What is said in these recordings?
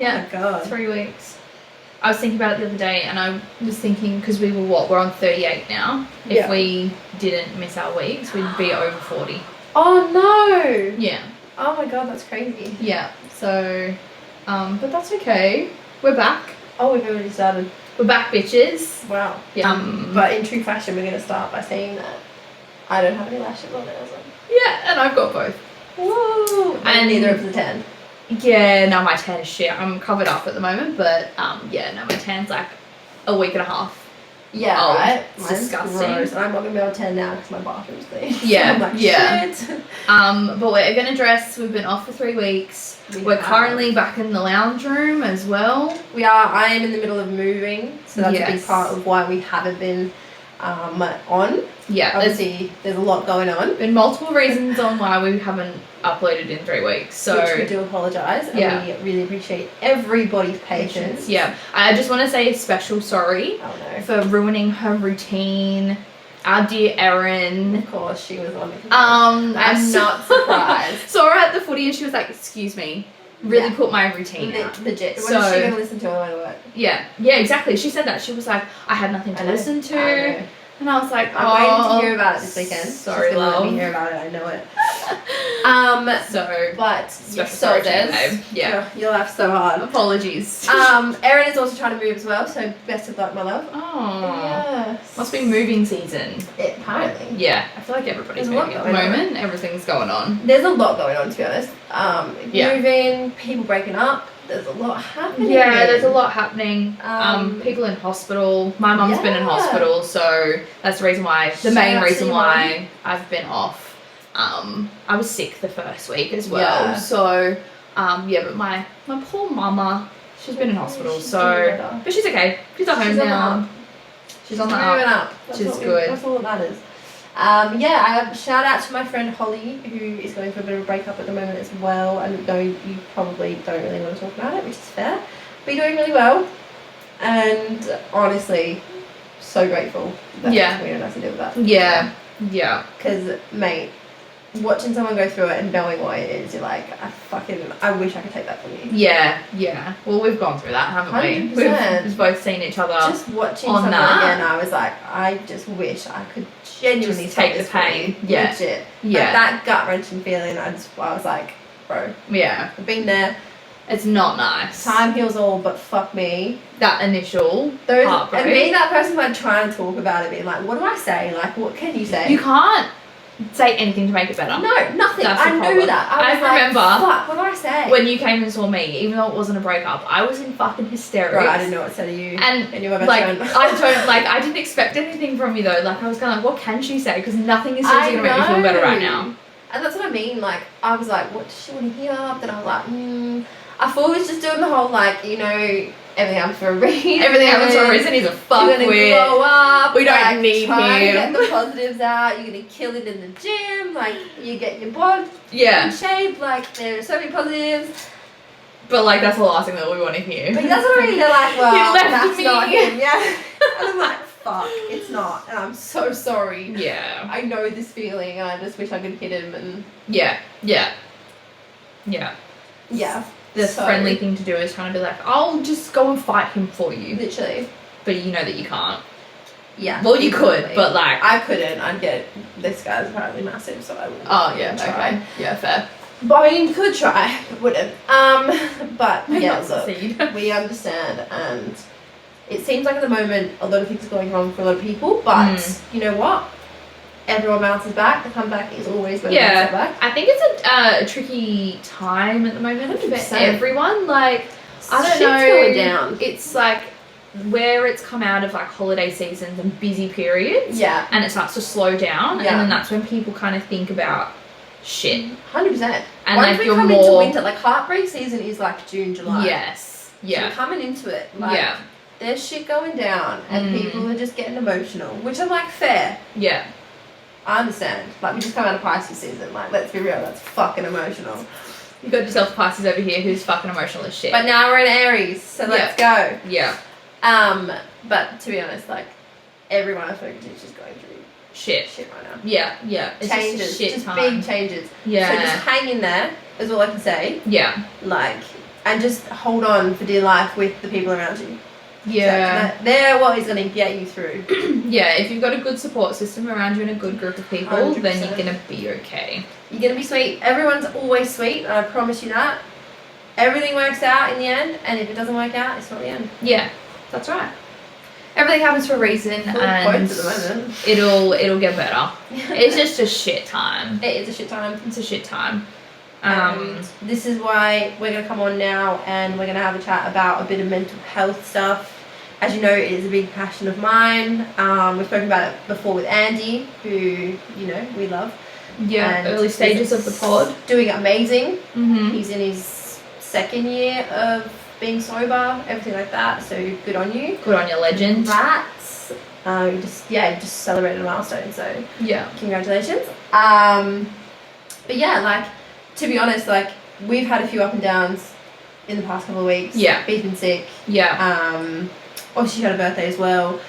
Yeah. Oh my God. 3 weeks. I was thinking about it the other day, and I was thinking, because we were we're on 38 now. If we didn't miss our weeks, we'd be over 40. Oh no! Yeah. Oh my God, that's crazy. Yeah. So, but that's okay. We're back. Oh, we've already started. We're back, bitches. Wow. Yeah. But in true fashion, we're going to start by saying that I don't have any lashes on nails. Yeah, and I've got both. Woo! And neither of the 10. Yeah, no, my tan is shit. I'm covered up at the moment, but yeah, no, my tan's like a week and a half. Yeah, old. right? It's Mine's disgusting. gross, and I'm not going to be able to tan now because my bathroom's clean. Yeah, so I'm like, yeah. shit. But we're going to dress. We've been off for 3 weeks. We're currently back in the lounge room as well. We are. I am in the middle of moving, so that's a big Yes. part of why we haven't been on. Yeah, Obviously, there's a lot going on. been multiple reasons on why we haven't uploaded in 3 weeks. So Which we do apologise, and we really appreciate everybody's patience. Yeah, I just want to say a special sorry for ruining her routine. Our dear Erin. Of course, she was on the computer. I'm not surprised. Saw her at the footy and she was like, "Excuse me, really put my routine out." Legit. So, When is she going to listen to it when I work? Yeah, exactly. She said that. She was like, "I had nothing to listen to," and I was like, I'm waiting to hear about it this weekend. Sorry, She's gonna love. let me hear about it. I know it. But special sorry, soldiers. babe. Yeah. You'll laugh so hard. Apologies. Erin is also trying to move as well, so best of luck, my love. Oh. Yes. Must be moving season. Apparently. Yeah, I feel like everybody's There's a lot moving at the going on. moment. Everything's going on. There's a lot going on, to be honest. Moving, people breaking up. There's a lot happening. Yeah, there's a lot happening. Um, People in hospital. My mum's been in hospital, so that's the reason why. The main reason why I've been off. I was sick the first week as well. Yeah. So, but my poor mama, she's been in hospital. But she's okay. She's at home now. She's on the up. Which is good. That's all that matters. I have shout out to my friend Holly, who is going through a bit of a breakup at the moment as well. I know you probably don't really want to talk about it, which is fair. But you're doing really well. And honestly, so grateful that we don't have to deal with that. Yeah. Because, mate, watching someone go through it and knowing what it is, you're like, I wish I could take that from you. Yeah. Well, we've gone through that, haven't we? 100%. We've both seen each other. Just watching someone again, I was like, I just wish I could genuinely just take the pain. Legit. Yeah. Like, that gut-wrenching feeling, I was like, bro. Yeah. I've been there. It's not nice. Time heals all, but fuck me. That initial heartbreak. And being that person who trying to talk about it, being like, what do I say? Like, what can you say? You can't say anything to make it better. No, nothing. That's the I knew problem. that. I remember. Fuck, what do I say? When you came and saw me, even though it wasn't a breakup, I was in fucking hysterics. Right, I didn't know what to say to you. And you were my like, best friend. I didn't expect anything from you though. Like, I was kind of like, what can she say? Because nothing is seriously going to make me feel better right now. And that's what I mean. Like, I was like, what does she want to hear? Then I was like, I thought we was just doing the whole, like, you know, everything happens for a reason. Everything happens for a reason. He's a fuckwit. You're going to glow up. We don't need trying to him. get the positives out. You're going to kill it in the gym. Like, you get your body in shape. Like, there are so many positives. But, like, that's the last thing that we want to hear. But that's what I mean. They're like, well, that's me. not him. Yeah. And I'm like, fuck, it's not. And I'm so sorry. Yeah. I know this feeling and I just wish I could hit him and... Yeah. The friendly thing to do is trying to be like, I'll just go and fight him for you. Literally. But you know that you can't. Yeah. Well, you could, but like... I couldn't. I'd get... This guy's apparently massive, so I wouldn't. Oh, yeah, try. okay. Yeah, fair. But I mean, you could try, but wouldn't. But yeah, look, succeed. we understand, and it seems like at the moment a lot of things are going wrong for a lot of people, but you know what? Everyone bounces back. The comeback is always when they bounce back. I think it's a tricky time at the moment 100%. For everyone. Like, I don't know. Going down. It's like where it's come out of like holiday seasons and busy periods. Yeah. And it starts to slow down, and then that's when people kind of think about shit. 100%. And once like we you're come more into winter, like heartbreak season is like June, July. Yes. Yeah. So we're coming into it. Like, there's shit going down, and people are just getting emotional, which I'm like, fair. Yeah. I understand. Like, we just come out of Pisces season. Like, let's be real, that's fucking emotional. You've got yourself Pisces over here who's fucking emotional as shit. But now we're in Aries, so let's go. Yeah. But to be honest, like, everyone I've spoken to is just going through shit right now. Yeah. It's changes, just just time. big changes. Yeah. So just hang in there, is all I can say. Yeah. Like, and just hold on for dear life with the people around you. Yeah. So they're what is going to get you through. Yeah, if you've got a good support system around you and a good group of people, 100%. then you're going to be okay. You're going to be sweet. Everyone's always sweet, and I promise you that. Everything works out in the end, and if it doesn't work out, it's not the end. Yeah, that's right. Everything happens for a reason, Full and quotes at the moment. it'll get better. It's just a shit time. It is a shit time. It's a shit time. This is why we're going to come on now, and we're going to have a chat about a bit of mental health stuff. As you know, it is a big passion of mine. We've spoken about it before with Andy, who, we love. Yeah, And early stages of the pod. Doing amazing. Mm-hmm. He's in his second year of being sober, everything like that. So good on you. Good on your legend. Congrats. Just celebrated a milestone. So yeah, congratulations. But yeah, to be honest, we've had a few up and downs in the past couple of weeks. Yeah. Bee's been sick. Yeah. Obviously she had a birthday as well.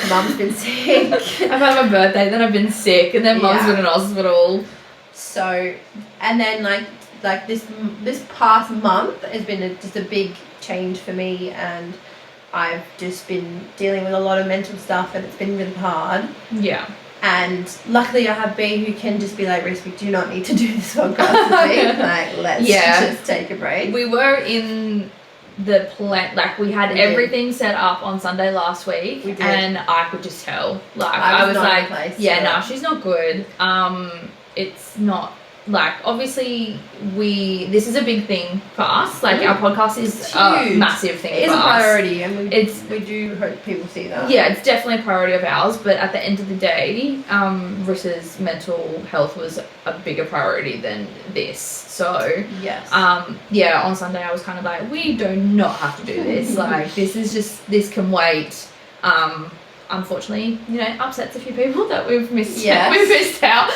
Mum's been sick. I've had my birthday, then I've been sick, and then Mum's been in hospital. So, and then this past month has been just a big change for me, and I've just been dealing with a lot of mental stuff, and it's been really hard. Yeah. And luckily I have B, who can just be like, Reese, we do not need to do this podcast this week. Let's just take a break. We were in the plan, we had everything set up on Sunday last week, we did. And I could just tell, I was like, place, she's not good. It's not, obviously this is a big thing for us. Our podcast is a massive thing for us. It is a priority, and we do hope people see that. Yeah, it's definitely a priority of ours, but at the end of the day, Rissa's mental health was a bigger priority than this. So, yes. On Sunday I was kind of like, we do not have to do this. This can wait. Unfortunately, upsets a few people that we've missed. Yes. We've missed out.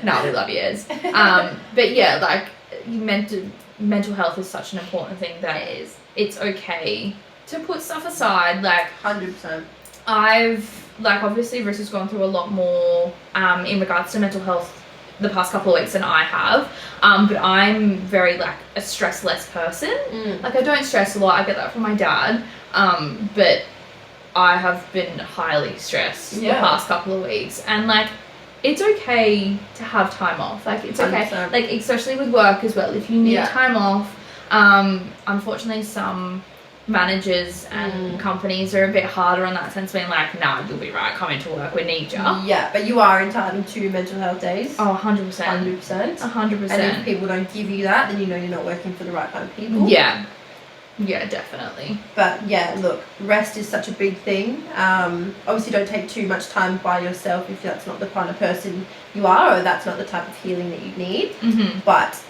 No, we love you, Ez. But yeah, mental health is such an important thing that it's okay to put stuff aside. 100%. Obviously Riss has gone through a lot more in regards to mental health the past couple of weeks than I have, but I'm very a stress-less person. I don't stress a lot. I get that from my dad, but I have been highly stressed the past couple of weeks, and it's okay to have time off. It's okay, 100%. Especially with work as well. If you need time off, unfortunately some managers and companies are a bit harder on that sense, being nah, you'll be right, come into work, we need you. Yeah, but you are entitled to mental health days. Oh, 100%. 100%. 100%. And if people don't give you that, then you're not working for the right kind of people. Yeah. Yeah, definitely. But yeah, look, rest is such a big thing. Obviously don't take too much time by yourself if that's not the kind of person you are, or that's not the type of healing that you need. Mm-hmm. But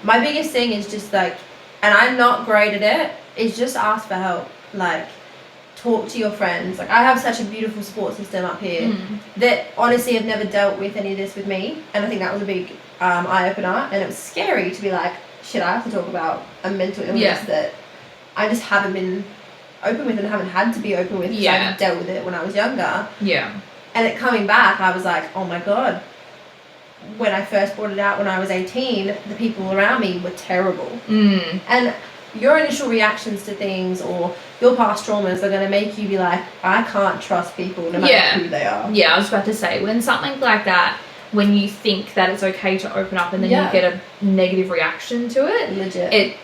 my biggest thing is just and I'm not great at it, is just ask for help. Talk to your friends. I have such a beautiful support system up here that honestly have never dealt with any of this with me, and I think that was a big eye-opener, and it was scary to be shit, I have to talk about a mental illness that I just haven't been open with and haven't had to be open with because I dealt with it when I was younger. Yeah. And it coming back, I was like, oh my God. When I first brought it out when I was 18, the people around me were terrible. And your initial reactions to things or your past traumas are going to make you be like, I can't trust people no matter who they are. Yeah, I was about to say, when something like that, when you think that it's okay to open up and then you get a negative reaction to it, legit, it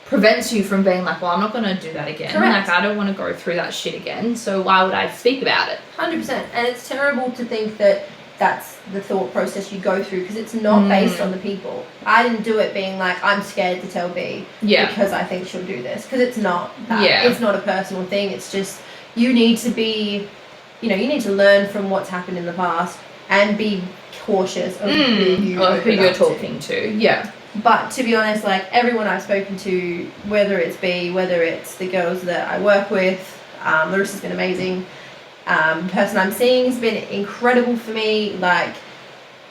prevents you from being well, I'm not going to do that again. Correct. I don't want to go through that shit again, so why would I speak about it? 100%. And it's terrible to think that that's the thought process you go through, because it's not based on the people. I didn't do it being I'm scared to tell B because I think she'll do this, because it's not that. It's not a personal thing. It's just you need to be, you need to learn from what's happened in the past and be cautious of who you're talking to. Yeah. But to be honest, everyone I've spoken to, whether it's B, whether it's the girls that I work with, Larissa's been amazing. The person I'm seeing has been incredible for me.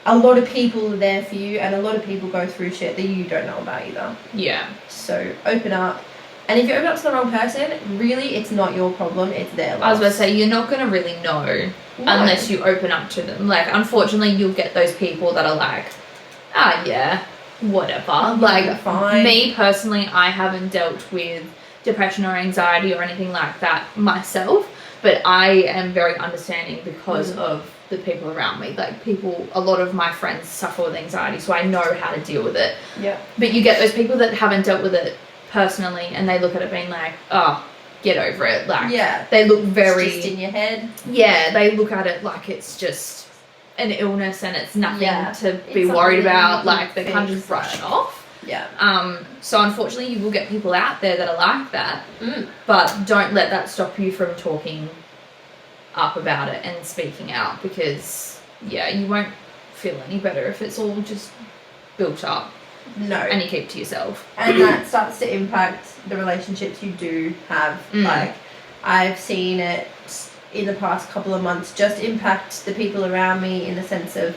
A lot of people are there for you, and a lot of people go through shit that you don't know about either. Yeah. So open up. And if you open up to the wrong person, really, it's not your problem, it's their loss. I was about to say, you're not going to really know unless you open up to them. Unfortunately, you'll get those people that are whatever. Like, fine. Me personally, I haven't dealt with depression or anxiety or anything like that myself, but I am very understanding because of the people around me. Like, a lot of my friends suffer with anxiety, so I know how to deal with it. Yeah. But you get those people that haven't dealt with it personally, and they look at it being like, oh, get over it. Like, they look very... It's just in your head. Yeah, they look at it like it's just an illness and it's nothing to be worried about. Like, they kind of just brush it off. Yeah. So unfortunately, you will get people out there that are like that, but don't let that stop you from talking up about it and speaking out, because you won't feel any better if it's all just built up. No. And you keep to yourself. And that starts to impact the relationships you do have. Like, I've seen it in the past couple of months just impact the people around me, in the sense of,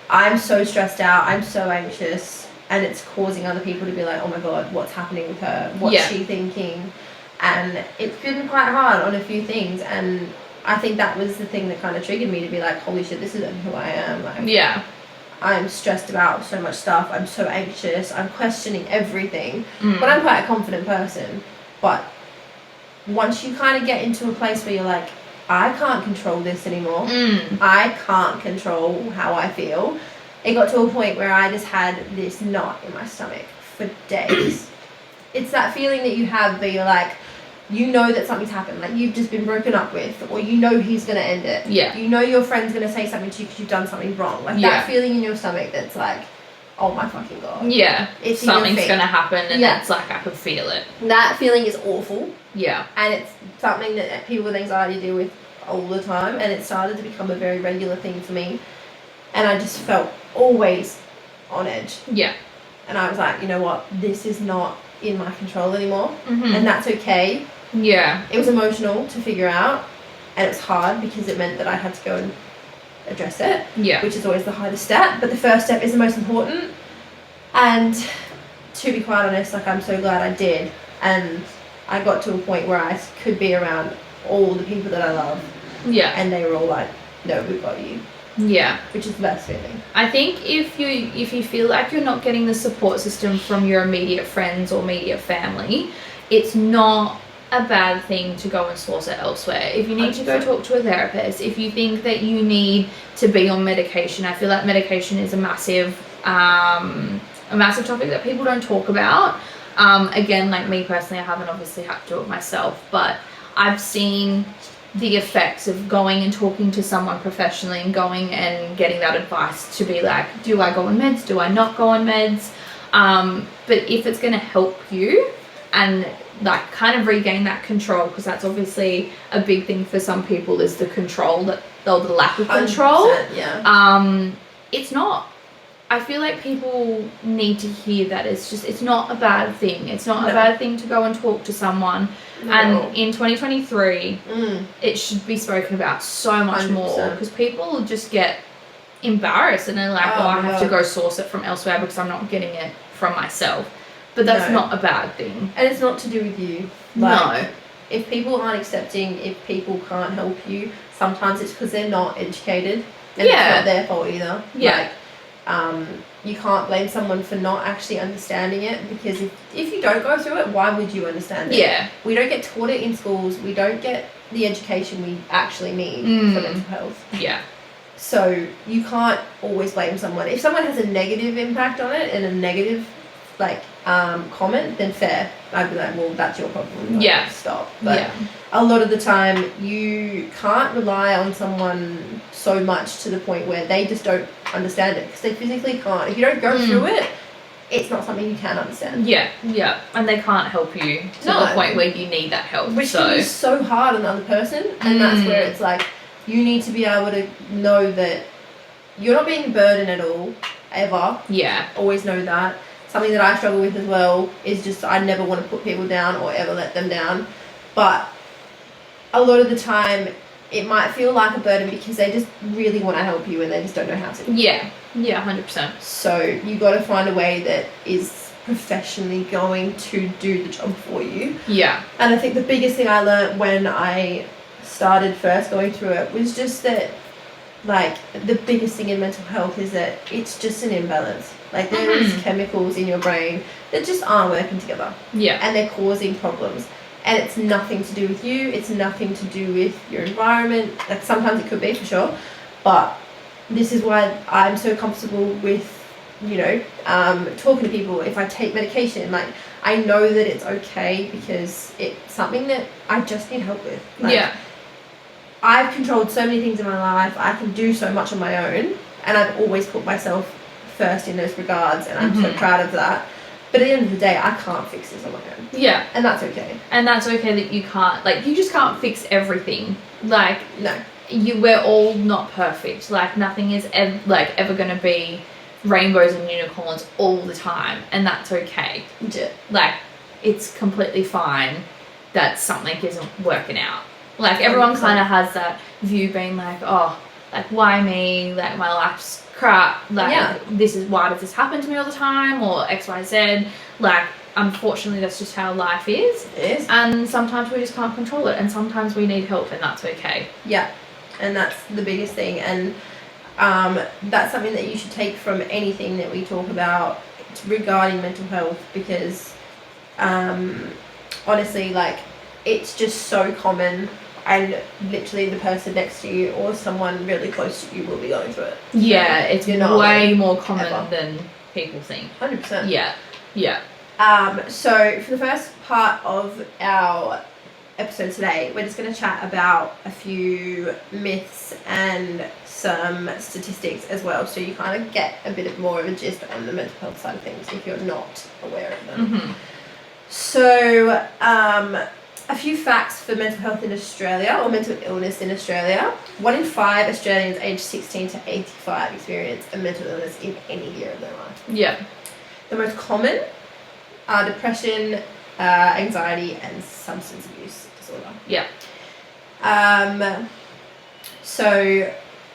I'm so stressed out, I'm so anxious, and it's causing other people to be like, oh my god, what's happening with her? What's she thinking? And it's been quite hard on a few things, and I think that was the thing that kind of triggered me to be like, holy shit, this isn't who I am. Like, I'm stressed about so much stuff, I'm so anxious, I'm questioning everything. But I'm quite a confident person. But once you kind of get into a place where you're like, I can't control this anymore, I can't control how I feel, it got to a point where I just had this knot in my stomach for days. It's that feeling that you have where you're like, you know that something's happened, like you've just been broken up with, or you know he's going to end it. Yeah. You know your friend's going to say something to you because you've done something wrong. Like that feeling in your stomach that's like, oh my fucking god. Yeah. It's something's going to happen, and it's like, I could feel it. That feeling is awful. Yeah. And it's something that people with anxiety deal with all the time, and it started to become a very regular thing for me. And I just felt always on edge. Yeah. And I was like, you know what, this is not in my control anymore, and that's okay. Yeah. It was emotional to figure out, and it was hard because it meant that I had to go and address it, which is always the hardest step, but the first step is the most important. And to be quite honest, like, I'm so glad I did, and I got to a point where I could be around all the people that I love, and they were all like, no, we've got you. Yeah. Which is the best feeling. I think if you feel like you're not getting the support system from your immediate friends or immediate family, it's not a bad thing to go and source it elsewhere. If you need 100%. To go talk to a therapist, if you think that you need to be on medication, I feel like medication is a massive topic that people don't talk about. Again, like me personally, I haven't obviously had to do it myself, but I've seen the effects of going and talking to someone professionally and going and getting that advice to be like, do I go on meds? Do I not go on meds? But if it's going to help you and like kind of regain that control, because that's obviously a big thing for some people, is the control, the lack of control. It's not, I feel like people need to hear that it's not a bad thing. It's not a bad thing to go and talk to someone. And in 2023, it should be spoken about so much 100%. More, because people just get embarrassed and they're like, I have to go source it from elsewhere because I'm not getting it from myself. But that's not a bad thing. And it's not to do with you. Like, no. If people aren't accepting, if people can't help you, sometimes it's because they're not educated. And it's not their fault either. Yeah. Like, you can't blame someone for not actually understanding it, because if you don't go through it, why would you understand it? Yeah. We don't get taught it in schools. We don't get the education we actually need for mental health. Yeah. So you can't always blame someone. If someone has a negative impact on it and a negative comment, then fair. I'd be like, well, that's your problem. Like, stop. But a lot of the time you can't rely on someone so much to the point where they just don't understand it, because they physically can't. If you don't go through it, it's not something you can understand. Yeah. And they can't help you to the point where you need that help. Which can be so hard on the other person, and that's where it's like, you need to be able to know that you're not being a burden at all, ever. Yeah. Always know that. Something that I struggle with as well is just, I never want to put people down or ever let them down. But a lot of the time, it might feel like a burden because they just really want to help you and they just don't know how to. Yeah, 100%. So you got to find a way that is professionally going to do the job for you. Yeah. And I think the biggest thing I learned when I started first going through it was just that like the biggest thing in mental health is that it's just an imbalance. Like there is chemicals in your brain that just aren't working together. Yeah. And they're causing problems. And it's nothing to do with you. It's nothing to do with your environment. Like sometimes it could be, for sure. But this is why I'm so comfortable with, you know, talking to people. If I take medication, like I know that it's okay because it's something that I just need help with. Like, yeah. I've controlled so many things in my life. I can do so much on my own. And I've always put myself first in those regards. And I'm so proud of that. But at the end of the day, I can't fix this on my own. Yeah. And that's okay. And that's okay that you can't, like, you just can't fix everything. Like, no. We're all not perfect. Like, nothing is ever going to be rainbows and unicorns all the time. And that's okay. Yeah. Like, it's completely fine that something isn't working out. Like, everyone 100%. kind of has that view being like, oh, like, why me? Like, my life's crap. Like, why does this happen to me all the time? Or X, Y, Z. Like, unfortunately, that's just how life is. It is. And sometimes we just can't control it. And sometimes we need help, and that's okay. Yeah. And that's the biggest thing. And that's something that you should take from anything that we talk about regarding mental health, because honestly, like, it's just so common, and literally the person next to you or someone really close to you will be going through it. Yeah, it's way more common ever. Than people think. 100%. Yeah. So for the first part of our episode today, we're just going to chat about a few myths and some statistics as well, so you kind of get a bit more of a gist on the mental health side of things if you're not aware of them. So a few facts for mental health in Australia, or mental illness in Australia. 1 in 5 Australians aged 16 to 85 experience a mental illness in any year of their life. Yeah. The most common are depression, anxiety, and substance abuse disorder. Yeah. So,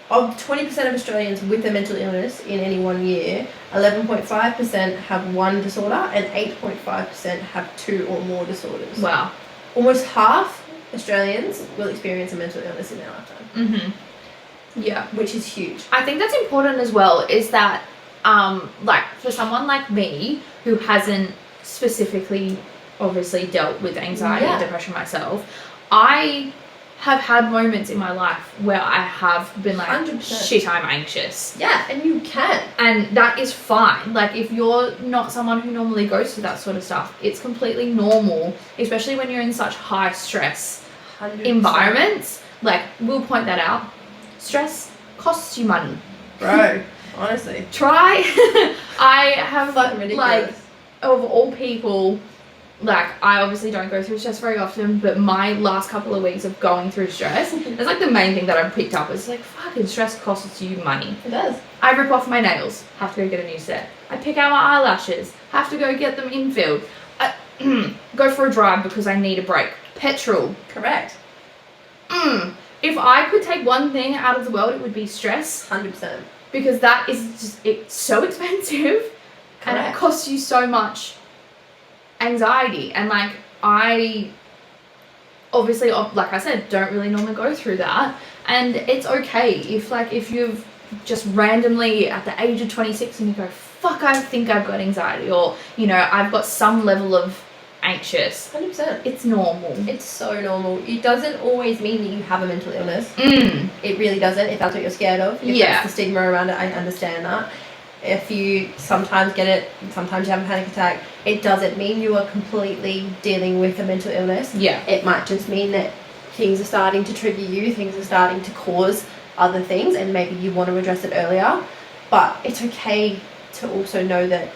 of 20% of Australians with a mental illness in any 1 year, 11.5% have one disorder and 8.5% have 2 or more disorders. Wow. Almost half Australians will experience a mental illness in their lifetime. Yeah. Which is huge. I think that's important as well, is that, like, for someone like me who hasn't specifically, obviously, dealt with anxiety and depression myself, I have had moments in my life where I have been like, 100%. Shit, I'm anxious. Yeah, and you can. And that is fine. Like, if you're not someone who normally goes through that sort of stuff, it's completely normal, especially when you're in such high stress 100%. environments. Like, we'll point that out. Stress costs you money. Bro, honestly. I have, fucking ridiculous. like, of all people, like, I obviously don't go through stress very often, but my last couple of weeks of going through stress, it's like the main thing that I've picked up. It's like, fucking stress costs you money. It does. I rip off my nails, have to go get a new set. I pick out my eyelashes, have to go get them infilled. I go for a drive because I need a break. Petrol. Correct. If I could take one thing out of the world, it would be stress. 100%. Because that is just, it's so expensive. Correct. And it costs you so much anxiety. And, like, I obviously, like I said, don't really normally go through that. And it's okay if you've just randomly at the age of 26 and you go, fuck, I think I've got anxiety, or, you know, I've got some level of anxious. 100%. It's normal. It's so normal. It doesn't always mean that you have a mental illness. It really doesn't, if that's what you're scared of. If that's the stigma around it, I understand that. If you sometimes get it, sometimes you have a panic attack, it doesn't mean you are completely dealing with a mental illness. Yeah. It might just mean that things are starting to trigger you, things are starting to cause other things, and maybe you want to address it earlier. But it's okay to also know that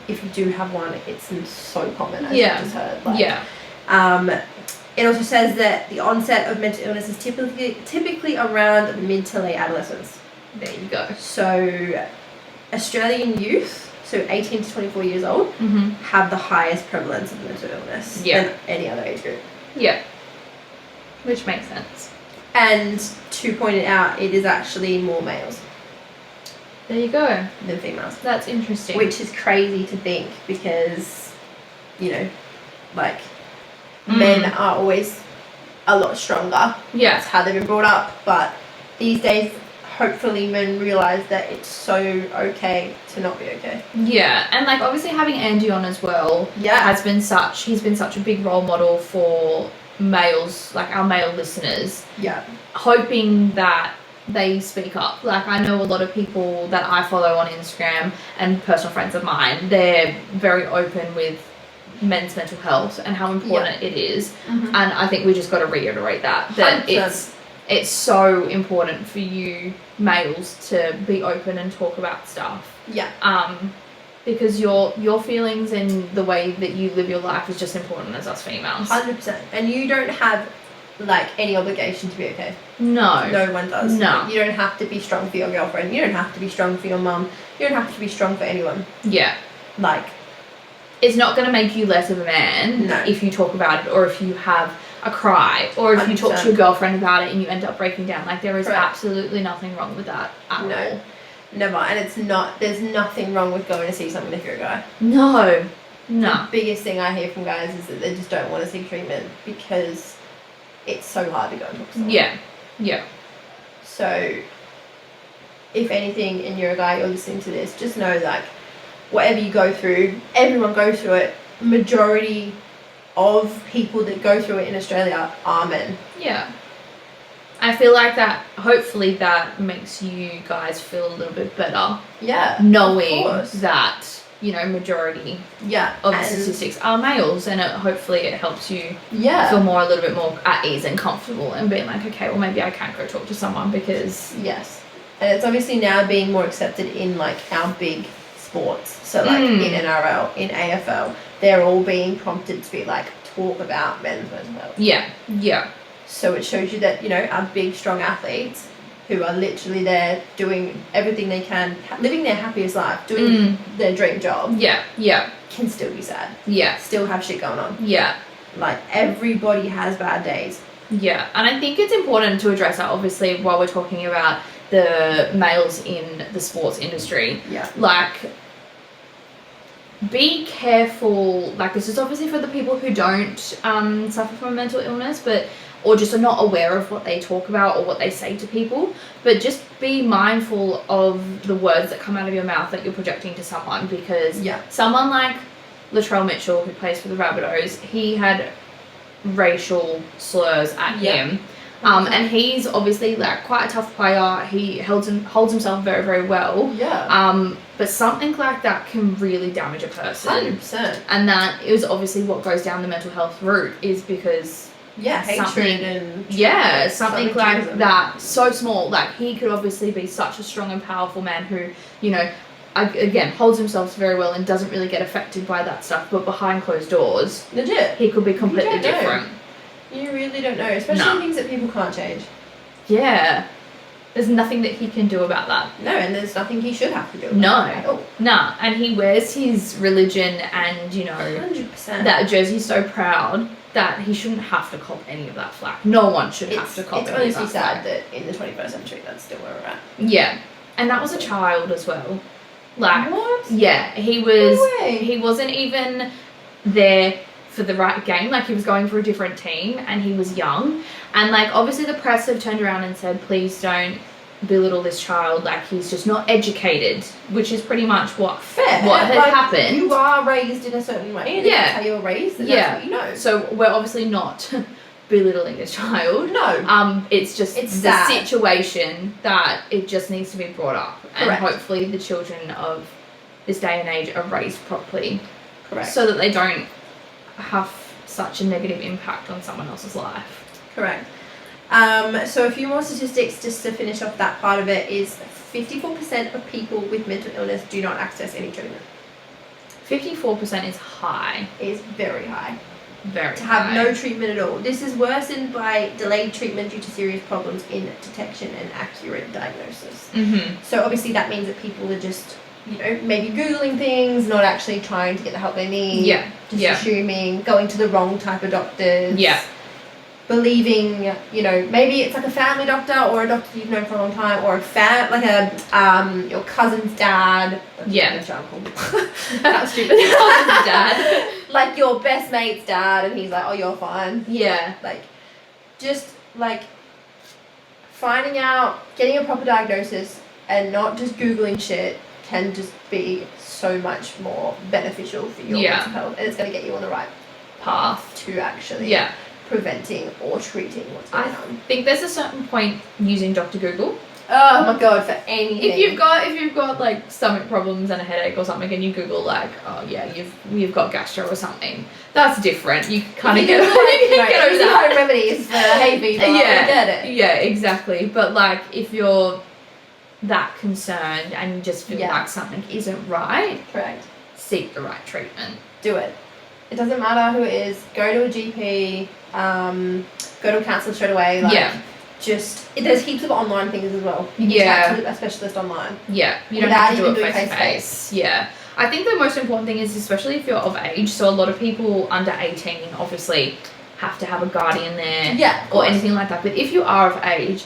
if you do have one, it's so common, as you just heard. Like, it also says that the onset of mental illness is typically around mid to late adolescence. There you go. So Australian youth, so 18 to 24 years old, have the highest prevalence of mental illness than any other age group. Yeah. Which makes sense. And to point it out, it is actually more males. There you go. Than females. That's interesting. Which is crazy to think because, you know, like, men are always a lot stronger. Yeah. That's how they've been brought up. But these days, hopefully men realise that it's so okay to not be okay. Yeah, and like obviously having Andy on as well he's been such a big role model for males, like our male listeners. Yeah. Hoping that they speak up. Like I know a lot of people that I follow on Instagram and personal friends of mine, they're very open with men's mental health and how important it is. And I think we just got to reiterate that 100%. it's so important for you males to be open and talk about stuff. Because your feelings and the way that you live your life is just important as us females. 100%. And you don't have like any obligation to be okay. No one does. No. Like, you don't have to be strong for your girlfriend. You don't have to be strong for your mum. You don't have to be strong for anyone. Like, it's not going to make you less of a man if you talk about it, or if you have a cry, or if 100%. You talk to your girlfriend about it and you end up breaking down. Like there is absolutely nothing wrong with that at all. Never. And there's nothing wrong with going to see someone if you're a guy. No. The biggest thing I hear from guys is that they just don't want to seek treatment because it's so hard to go and talk to someone. Yeah. So, if anything, and you're a guy, you're listening to this, just know, like, whatever you go through, everyone goes through it. Majority of people that go through it in Australia are men. Yeah. I feel like that, hopefully that makes you guys feel a little bit better. Yeah. Knowing that, you know, majority of the statistics are males, and hopefully it helps you feel a little bit more at ease and comfortable and being like, okay, well maybe I can go talk to someone because... Yes. And it's obviously now being more accepted in like our big sports. So like in NRL, in AFL, they're all being prompted to be like, talk about men's mental health. Yeah. So it shows you that, you know, our big strong athletes who are literally there doing everything they can, living their happiest life, doing their dream job. Can still be sad. Still have shit going on. Like everybody has bad days. And I think it's important to address that obviously while we're talking about the males in the sports industry. Like, be careful, like this is obviously for the people who don't suffer from a mental illness, or just are not aware of what they talk about or what they say to people, but just be mindful of the words that come out of your mouth that you're projecting to someone, because someone like Latrell Mitchell, who plays for the Rabbitohs, he had racial slurs at him. And he's obviously like quite a tough player. He holds himself very, very well. But something like that can really damage a person. 100%. And that is obviously what goes down the mental health route, is because hatred and something like that, so small. Like he could obviously be such a strong and powerful man who, you know, again holds himself very well and doesn't really get affected by that stuff, but behind closed doors, legit, he could be completely different. You really don't know, especially things that people can't change. There's nothing that he can do about that. No, and there's nothing he should have to do about it at all. No, and he wears his religion and, you know, 100%. that jersey's so proud that he shouldn't have to cop any of that flack. No one should have to cop any of that flack. It's honestly sad that in the 21st century that's still where we're at. And that was a child as well. Like, what? Yeah, he wasn't even there for the right game. Like, he was going for a different team and he was young. And like, obviously the press have turned around and said, please don't belittle this child, like he's just not educated, which is pretty much what has happened. You are raised in a certain way, and that's how you're raised, and that's what you know. So we're obviously not belittling this child. No. It's just the situation that it just needs to be brought up. And hopefully the children of this day and age are raised properly. Correct. So that they don't have such a negative impact on someone else's life. Correct. So a few more statistics just to finish off that part of it is 54% of people with mental illness do not access any treatment. 54% is high. It is very high. Very to have no treatment at all. This is worsened by delayed treatment due to serious problems in detection and accurate diagnosis. So obviously that means that people are just, you know, maybe Googling things, not actually trying to get the help they need. Just assuming, going to the wrong type of doctors. Believing, you know, maybe it's like a family doctor or a doctor you've known for a long time, or your cousin's dad. That's uncle. That's stupid. Your cousin's dad. Like your best mate's dad, and he's like, oh, you're fine. Like, just like finding out, getting a proper diagnosis and not just Googling shit can just be so much more beneficial for your mental health, and it's going to get you on the right path to actually preventing or treating what's going on. I think there's a certain point using Dr. Google. Oh my god, for anything. If you've got like stomach problems and a headache or something, and you Google like, oh yeah, you've got gastro or something, that's different. You kind of get over that. Home remedies for hay fever. I get it. Yeah, exactly. But like, if you're that concerned and you just feel like something isn't right, correct, seek the right treatment. Do it. It doesn't matter who it is. Go to a GP. Go to a counsellor straight away. There's heaps of online things as well. You can chat to a specialist online. Yeah, you don't have to do it face to face. Yeah. I think the most important thing is, especially if you're of age, so a lot of people under 18 obviously have to have a guardian there or anything like that. But if you are of age,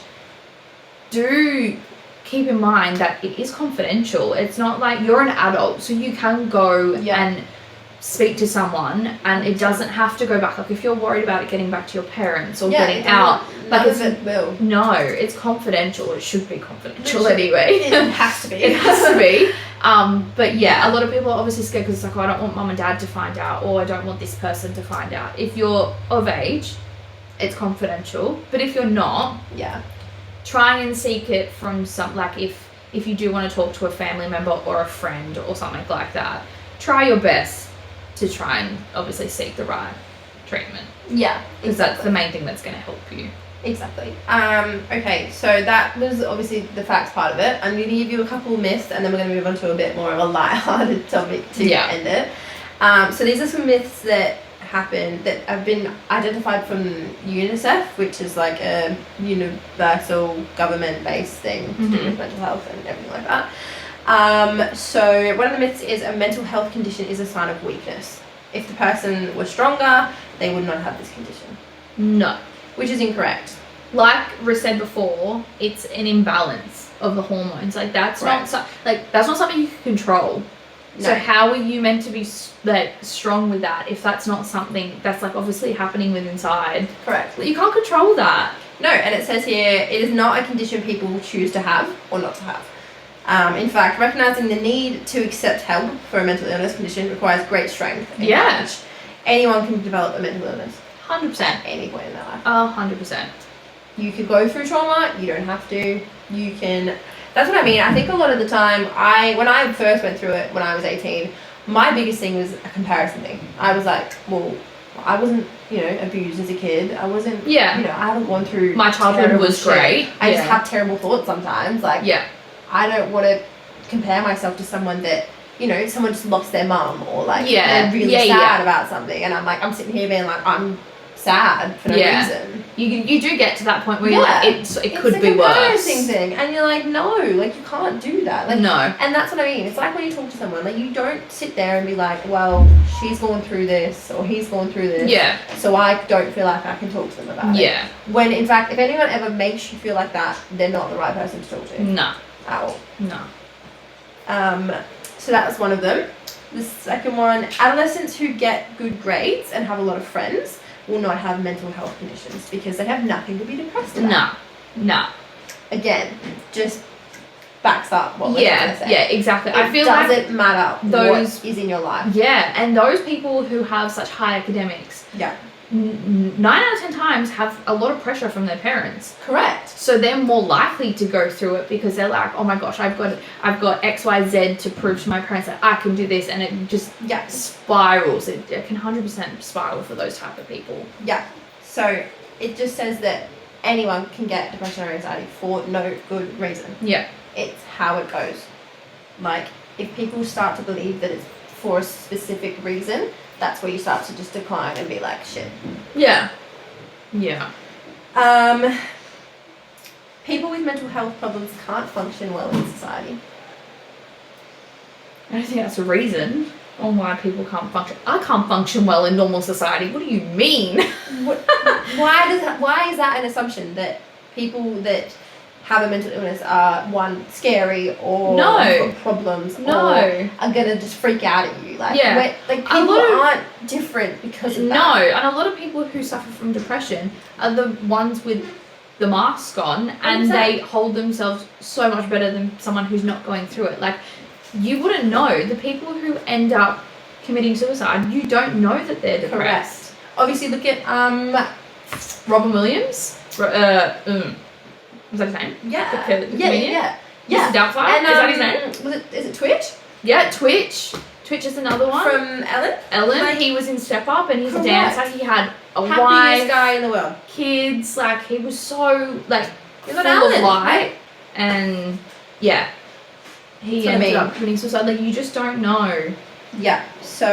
do keep in mind that it is confidential. It's not like you're an adult, so you can go and speak to someone, and it doesn't have to go back. Like, if you're worried about it getting back to your parents or getting out, like, it's confidential. It should be confidential anyway. It has to be. It has to be. But yeah, a lot of people are obviously scared because it's like, oh, I don't want mum and dad to find out, or I don't want this person to find out. If you're of age, it's confidential. But if you're not, try and seek it from some, like, if you do want to talk to a family member or a friend or something like that, try your best to try and obviously seek the right treatment. Yeah, because that's the main thing that's going to help you. Exactly. Okay, so that was obviously the facts part of it. I'm going to give you a couple myths, and then we're going to move on to a bit more of a light-hearted topic to end it. So these are some myths that happen that have been identified from UNICEF, which is like a universal government-based thing to do with mental health and everything like that. So one of the myths is a mental health condition is a sign of weakness. If the person was stronger, they would not have this condition. No. Which is incorrect. Like Riz said before, it's an imbalance of the hormones. Like, that's not that's not something you can control. No. So how are you meant to be strong with that if that's not something that's like obviously happening with inside? Correct. You can't control that. No, and it says here it is not a condition people choose to have or not to have. In fact, recognizing the need to accept help for a mental illness condition requires great strength and courage. Anyone can develop a mental illness. 100%. At any point in their life. 100%. You could go through trauma. You don't have to. You can. That's what I mean. I think a lot of the time, when I first went through it when I was 18, my biggest thing was a comparison thing. I was like, well, I wasn't, abused as a kid. I wasn't, I haven't gone through. My childhood was great. I just have terrible thoughts sometimes. Like, I don't want to compare myself to someone that, someone just lost their mum or like they're really sad about something, and I'm sitting here being like, I'm sad for no reason. You do get to that point where you're like, it could be worse. Thing, and you're like, no, like you can't do that. Like, no. And that's what I mean. It's like when you talk to someone, like you don't sit there and be like, well, she's going through this or he's going through this. Yeah. So I don't feel like I can talk to them about it. Yeah. When in fact, if anyone ever makes you feel like that, they're not the right person to talk to. No. At all. No. So that was one of them. The second one, adolescents who get good grades and have a lot of friends will not have mental health conditions because they have nothing to be depressed about. No. Again, just backs up what we're trying to say. Yeah, exactly. I feel like it doesn't matter what is in your life. Yeah, and those people who have such high academics. Yeah. 9 out of 10 times have a lot of pressure from their parents. Correct. So they're more likely to go through it because they're like, oh my gosh, I've got XYZ to prove to my parents that I can do this, and it just spirals. It can 100% spiral for those type of people. Yeah. So it just says that anyone can get depression or anxiety for no good reason. Yeah. It's how it goes. Like, if people start to believe that it's for a specific reason, that's where you start to just decline and be like, shit. Yeah. Yeah. People with mental health problems can't function well in society. I don't think that's a reason on why people can't function. I can't function well in normal society. What do you mean? Why is that an assumption that people that have a mental illness are, one, scary or got problems or are gonna just freak out at you? Like, people aren't different because of that. No, and a lot of people who suffer from depression are the ones with the the mask on and 100%. they hold themselves so much better than someone who's not going through it. Like, you wouldn't know. The people who end up committing suicide, you don't know that they're depressed. Correct. Obviously, look at Robin Williams. Was that his name? Yeah. The comedian? Yeah. Mr. Doubtfire. And, is that his name? Is it Twitch? Yeah, Twitch. Twitch is another one. From Ellen? Ellen, he was in Step Up and he's a Correct. dancer. He had a Happiest wife, guy in the world. kids. Like, he was so, like, He's full an Ellen. of light. And, yeah. He That's what I ended mean. up committing suicide. Like, you just don't know. Yeah. So,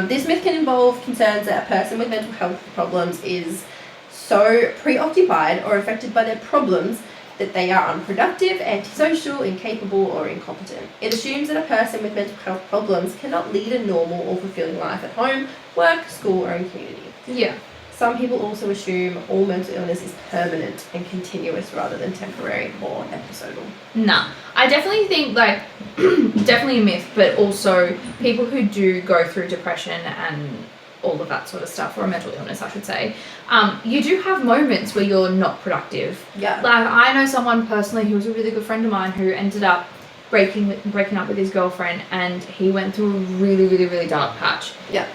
this myth can involve concerns that a person with mental health problems is so preoccupied or affected by their problems that they are unproductive, antisocial, incapable, or incompetent. It assumes that a person with mental health problems cannot lead a normal or fulfilling life at home, work, school, or in community. Yeah. Some people also assume all mental illness is permanent and continuous rather than temporary or episodal. Nah. I definitely think, like, definitely a myth, but also people who do go through depression and all of that sort of stuff, or a mental illness, I should say, you do have moments where you're not productive. Yeah. Like, I know someone personally who was a really good friend of mine who ended up breaking up with his girlfriend, and he went through a really, really, really dark patch. Yeah.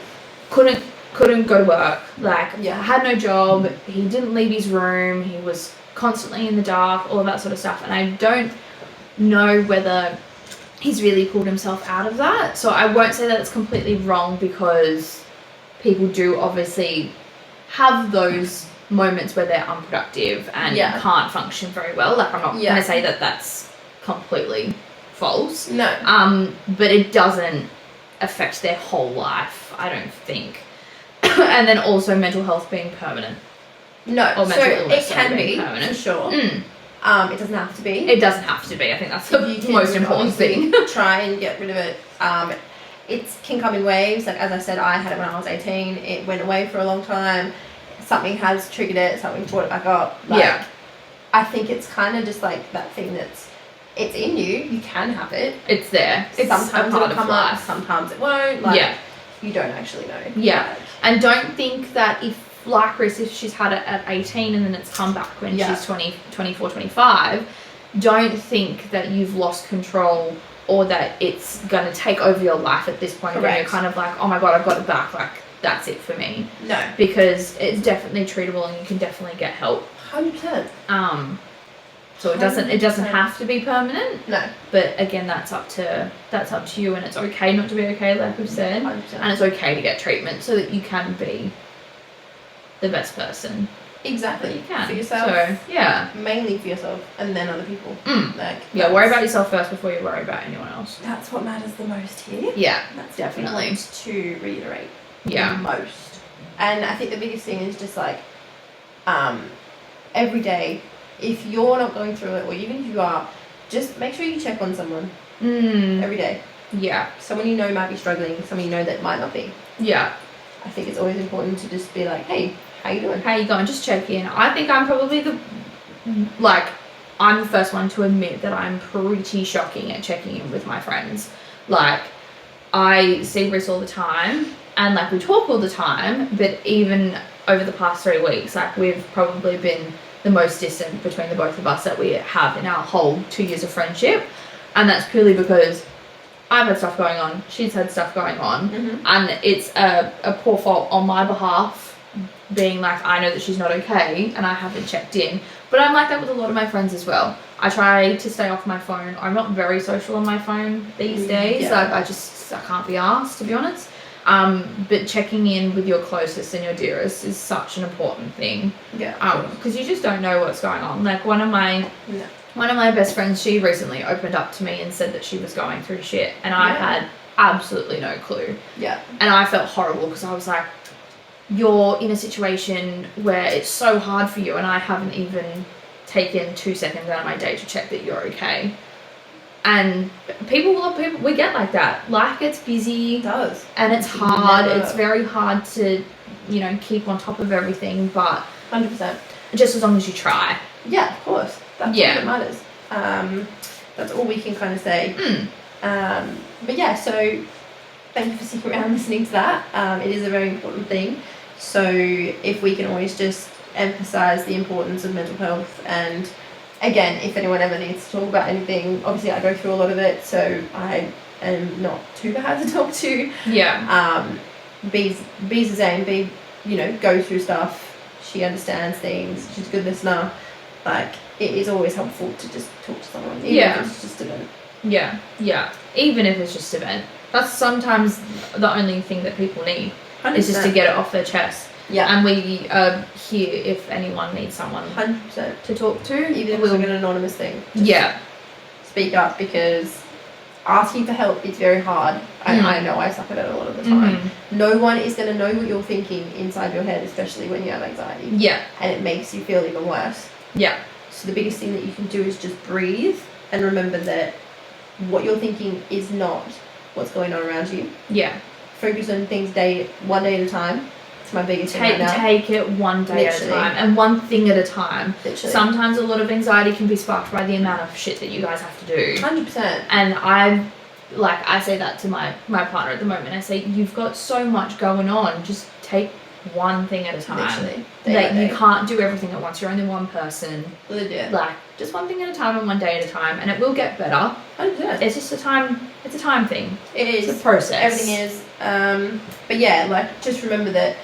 Couldn't go to work. Like, Yeah. had no job. He didn't leave his room. He was constantly in the dark, all of that sort of stuff. And I don't know whether he's really pulled himself out of that. So I won't say that it's completely wrong, because people do obviously have those moments where they're unproductive and Yeah. can't function very well. Like, I'm not Yeah. going to say that that's completely false. No. But it doesn't affect their whole life, I don't think. And then also mental health being permanent. No. Or So mental it illness can being be, permanent. for sure. Mm. It doesn't have to be. It doesn't have to be. I think that's the You can most important obviously thing. Try and get rid of it. It can come in waves. Like, as I said, I had it when I was 18. It went away for a long time. Something has triggered it. Something brought it back up. Like, Yeah. I think it's kind of just like that thing it's in you. You can have it. It's there. It's Sometimes a part it'll of come life. up. Sometimes it won't. Like, Yeah. You don't actually know. Yeah. Like, And don't think that if, like Chris, if she's had it at 18 and then it's come back when Yeah. she's 20, 24, 25, don't think that you've lost control or that it's going to take over your life at this point. Where you're Correct. kind of like, oh my God, I've got it back. Like, that's it for me. No. Because it's definitely treatable and you can definitely get help. 100%. So it doesn't 100%. have to be permanent. No. But again, that's up to you, and it's okay not to be okay, like we've said. 100%. And it's okay to get treatment so that you can be the best person Exactly. that you can. For yourself. So, yeah. Mainly for yourself, and then other people. Like, Yeah, worry about yourself first before you worry about anyone else. That's what matters the most here. Yeah, That's definitely. what we want to reiterate. Yeah. The most. And I think the biggest thing is just like, every day, if you're not going through it, or even if you are, just make sure you check on someone every day. Yeah. Someone you know might be struggling, someone you know that might not be. Yeah. I think it's always important to just be like, hey, how you doing? How you going? Just check in. I think I'm probably I'm the first one to admit that I'm pretty shocking at checking in with my friends. Like, I see Brice all the time, and like we talk all the time, but even over the past 3 weeks, like we've probably been the most distant between the both of us that we have in our whole 2 years of friendship. And that's purely because I've had stuff going on, she's had stuff going on, and it's a poor fault on my behalf, being like, I know that she's not okay and I haven't checked in. But I'm like that with a lot of my friends as well. I try to stay off my phone. I'm not very social on my phone these days. Yeah. Like, I can't be asked, to be honest. But checking in with your closest and your dearest is such an important thing. Yeah. Because you just don't know what's going on. Like, one of my best friends, she recently opened up to me and said that she was going through shit, and I had absolutely no clue. Yeah. And I felt horrible because I was like, you're in a situation where it's so hard for you, and I haven't even taken 2 seconds out of my day to check that you're okay. And people, we get like that. Life gets busy. It does. And it's hard. Never. It's very hard to, keep on top of everything, but 100%. just as long as you try. Yeah, of course. That's Yeah. what matters. That's all we can kind of say. But yeah, so thank you for sticking around listening to that. It is a very important thing. So if we can always just emphasize the importance of mental health. And again, if anyone ever needs to talk about anything, obviously I go through a lot of it, so I am not too bad to talk to. Yeah. B's the same. B, you know, goes through stuff. She understands things. She's a good listener. Like, it is always helpful to just talk to someone, even if it's just a vent. Yeah, yeah. Even if it's just a vent. That's sometimes the only thing that people need 100%. is just to get it off their chest. Yeah. And we are here if anyone needs someone 100%. to talk to. Even if it's like an anonymous thing. Yeah. Speak up, because asking for help is very hard. And I know I suck at it a lot of the time. No one is going to know what you're thinking inside your head, especially when you have anxiety. Yeah. And it makes you feel even worse. Yeah. So the biggest thing that you can do is just breathe and remember that what you're thinking is not what's going on around you. Yeah. Focus on things one day at a time. It's my biggest thing right now. Take it one day at a time and one thing at a time. Literally. Sometimes a lot of anxiety can be sparked by the amount of shit that you guys have to do. 100%. And I say that to my partner at the moment. I say, you've got so much going on. Just take one thing at a time. Literally. Like, you can't do everything at once. You're only one person. Legit. Like, just one thing at a time and one day at a time, and it will get better. 100%. It's just a time thing. It is. It's a process. Everything is. But yeah, like, just remember that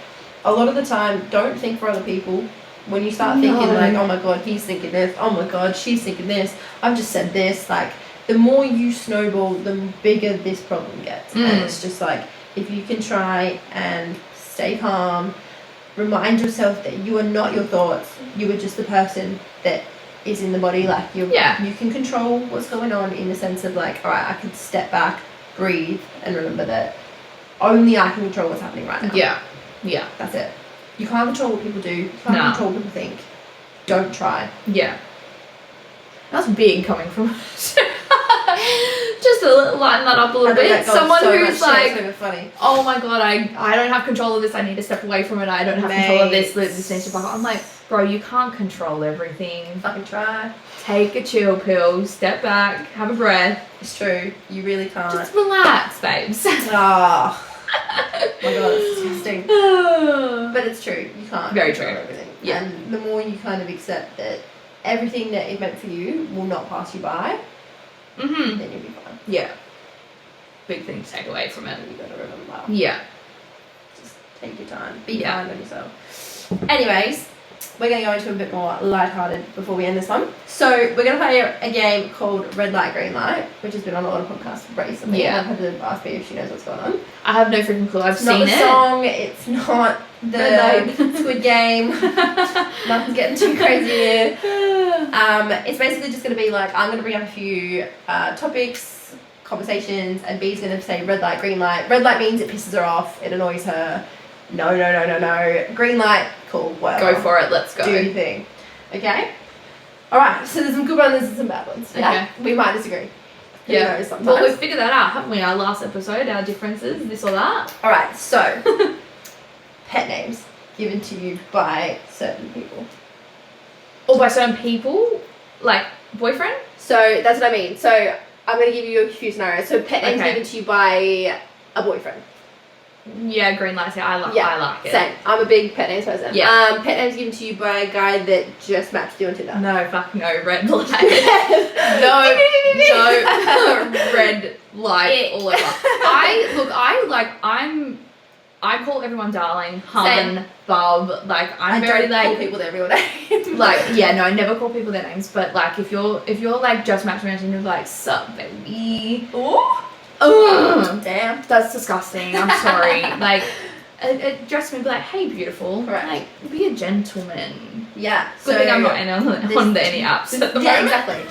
a lot of the time, don't think for other people. When you start thinking like, oh my god, he's thinking this, oh my god, she's thinking this, I've just said this, like, the more you snowball, the bigger this problem gets. And it's just like, if you can try and stay calm, remind yourself that you are not your thoughts, you are just the person that is in the body. Like, you can control what's going on, in the sense of like, alright, I can step back, breathe, and remember that only I can control what's happening right now. Yeah. That's it. You can't control what people do, you can't control what people think. Don't try. Yeah. That's big coming from just to lighten that up a little bit. Someone who's like, funny. Oh my god, I don't have control of this, I need to step away from it, I don't have control of this needs to back up. I'm like, bro, you can't control everything. Fucking try. Take a chill pill, step back, have a breath. It's true. You really can't. Just relax, babes. Oh my god, it's disgusting. But it's true. You can't Very control true. everything. Yeah. And the more you kind of accept that everything that is meant for you will not pass you by, then you'll be fine. Yeah. Big thing to take away from it. You gotta remember. Yeah. Just take your time. Be kind on yourself. Anyways, we're going to go into a bit more lighthearted before we end this one. So we're going to play a game called Red Light, Green Light, which has been on a lot of podcasts recently. Yeah. I've had to ask me if she knows what's going on. I have no freaking clue. I've seen it. It's not the song. It's not the Squid Game. Nothing's getting too crazy here. It's basically just going to be like, I'm going to bring up a few topics, conversations, and B's going to say red light, green light. Red light means it pisses her off, it annoys her. No. Green light, cool, whatever. Go for it, let's go. Do your thing. Okay? Alright, so there's some good ones and some bad ones. Yeah? Okay. We might disagree. Yeah. Who knows sometimes. Well, we've figured that out, haven't we? Our last episode, our differences, this or that. Alright, so pet names given to you by certain people. Or by certain people? Like, boyfriend? So that's what I mean. So I'm going to give you a few scenarios. So pet names given to you by a boyfriend. Yeah, green light. I like it. Same. I'm a big pet names person. Yeah. Pet names given to you by a guy that just matched you on Tinder. No, fuck no, red light. no, red light all over. I call everyone darling, hun, bub. Like, I'm very like, call people their real names. I never call people their names. But like, if you're like just matching around and you're like, sup, baby. Damn. That's disgusting. I'm sorry. Like, address me and be like, hey, beautiful. Correct. Like, be a gentleman. Yeah. Good thing I'm not on any apps at the moment. Yeah, exactly.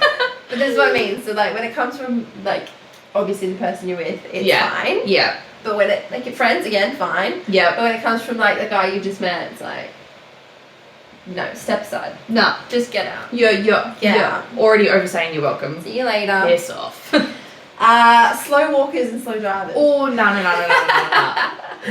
But this is what I mean. So like, when it comes from like, obviously the person you're with, it's fine. Yeah. But when it, like, your friends, again, fine. Yeah. But when it comes from like the guy you just met, it's like, no, step aside. No. Just get out. You're out. already oversaying you're welcome. See you later. Piss off. Slow walkers and slow drivers. Oh, no.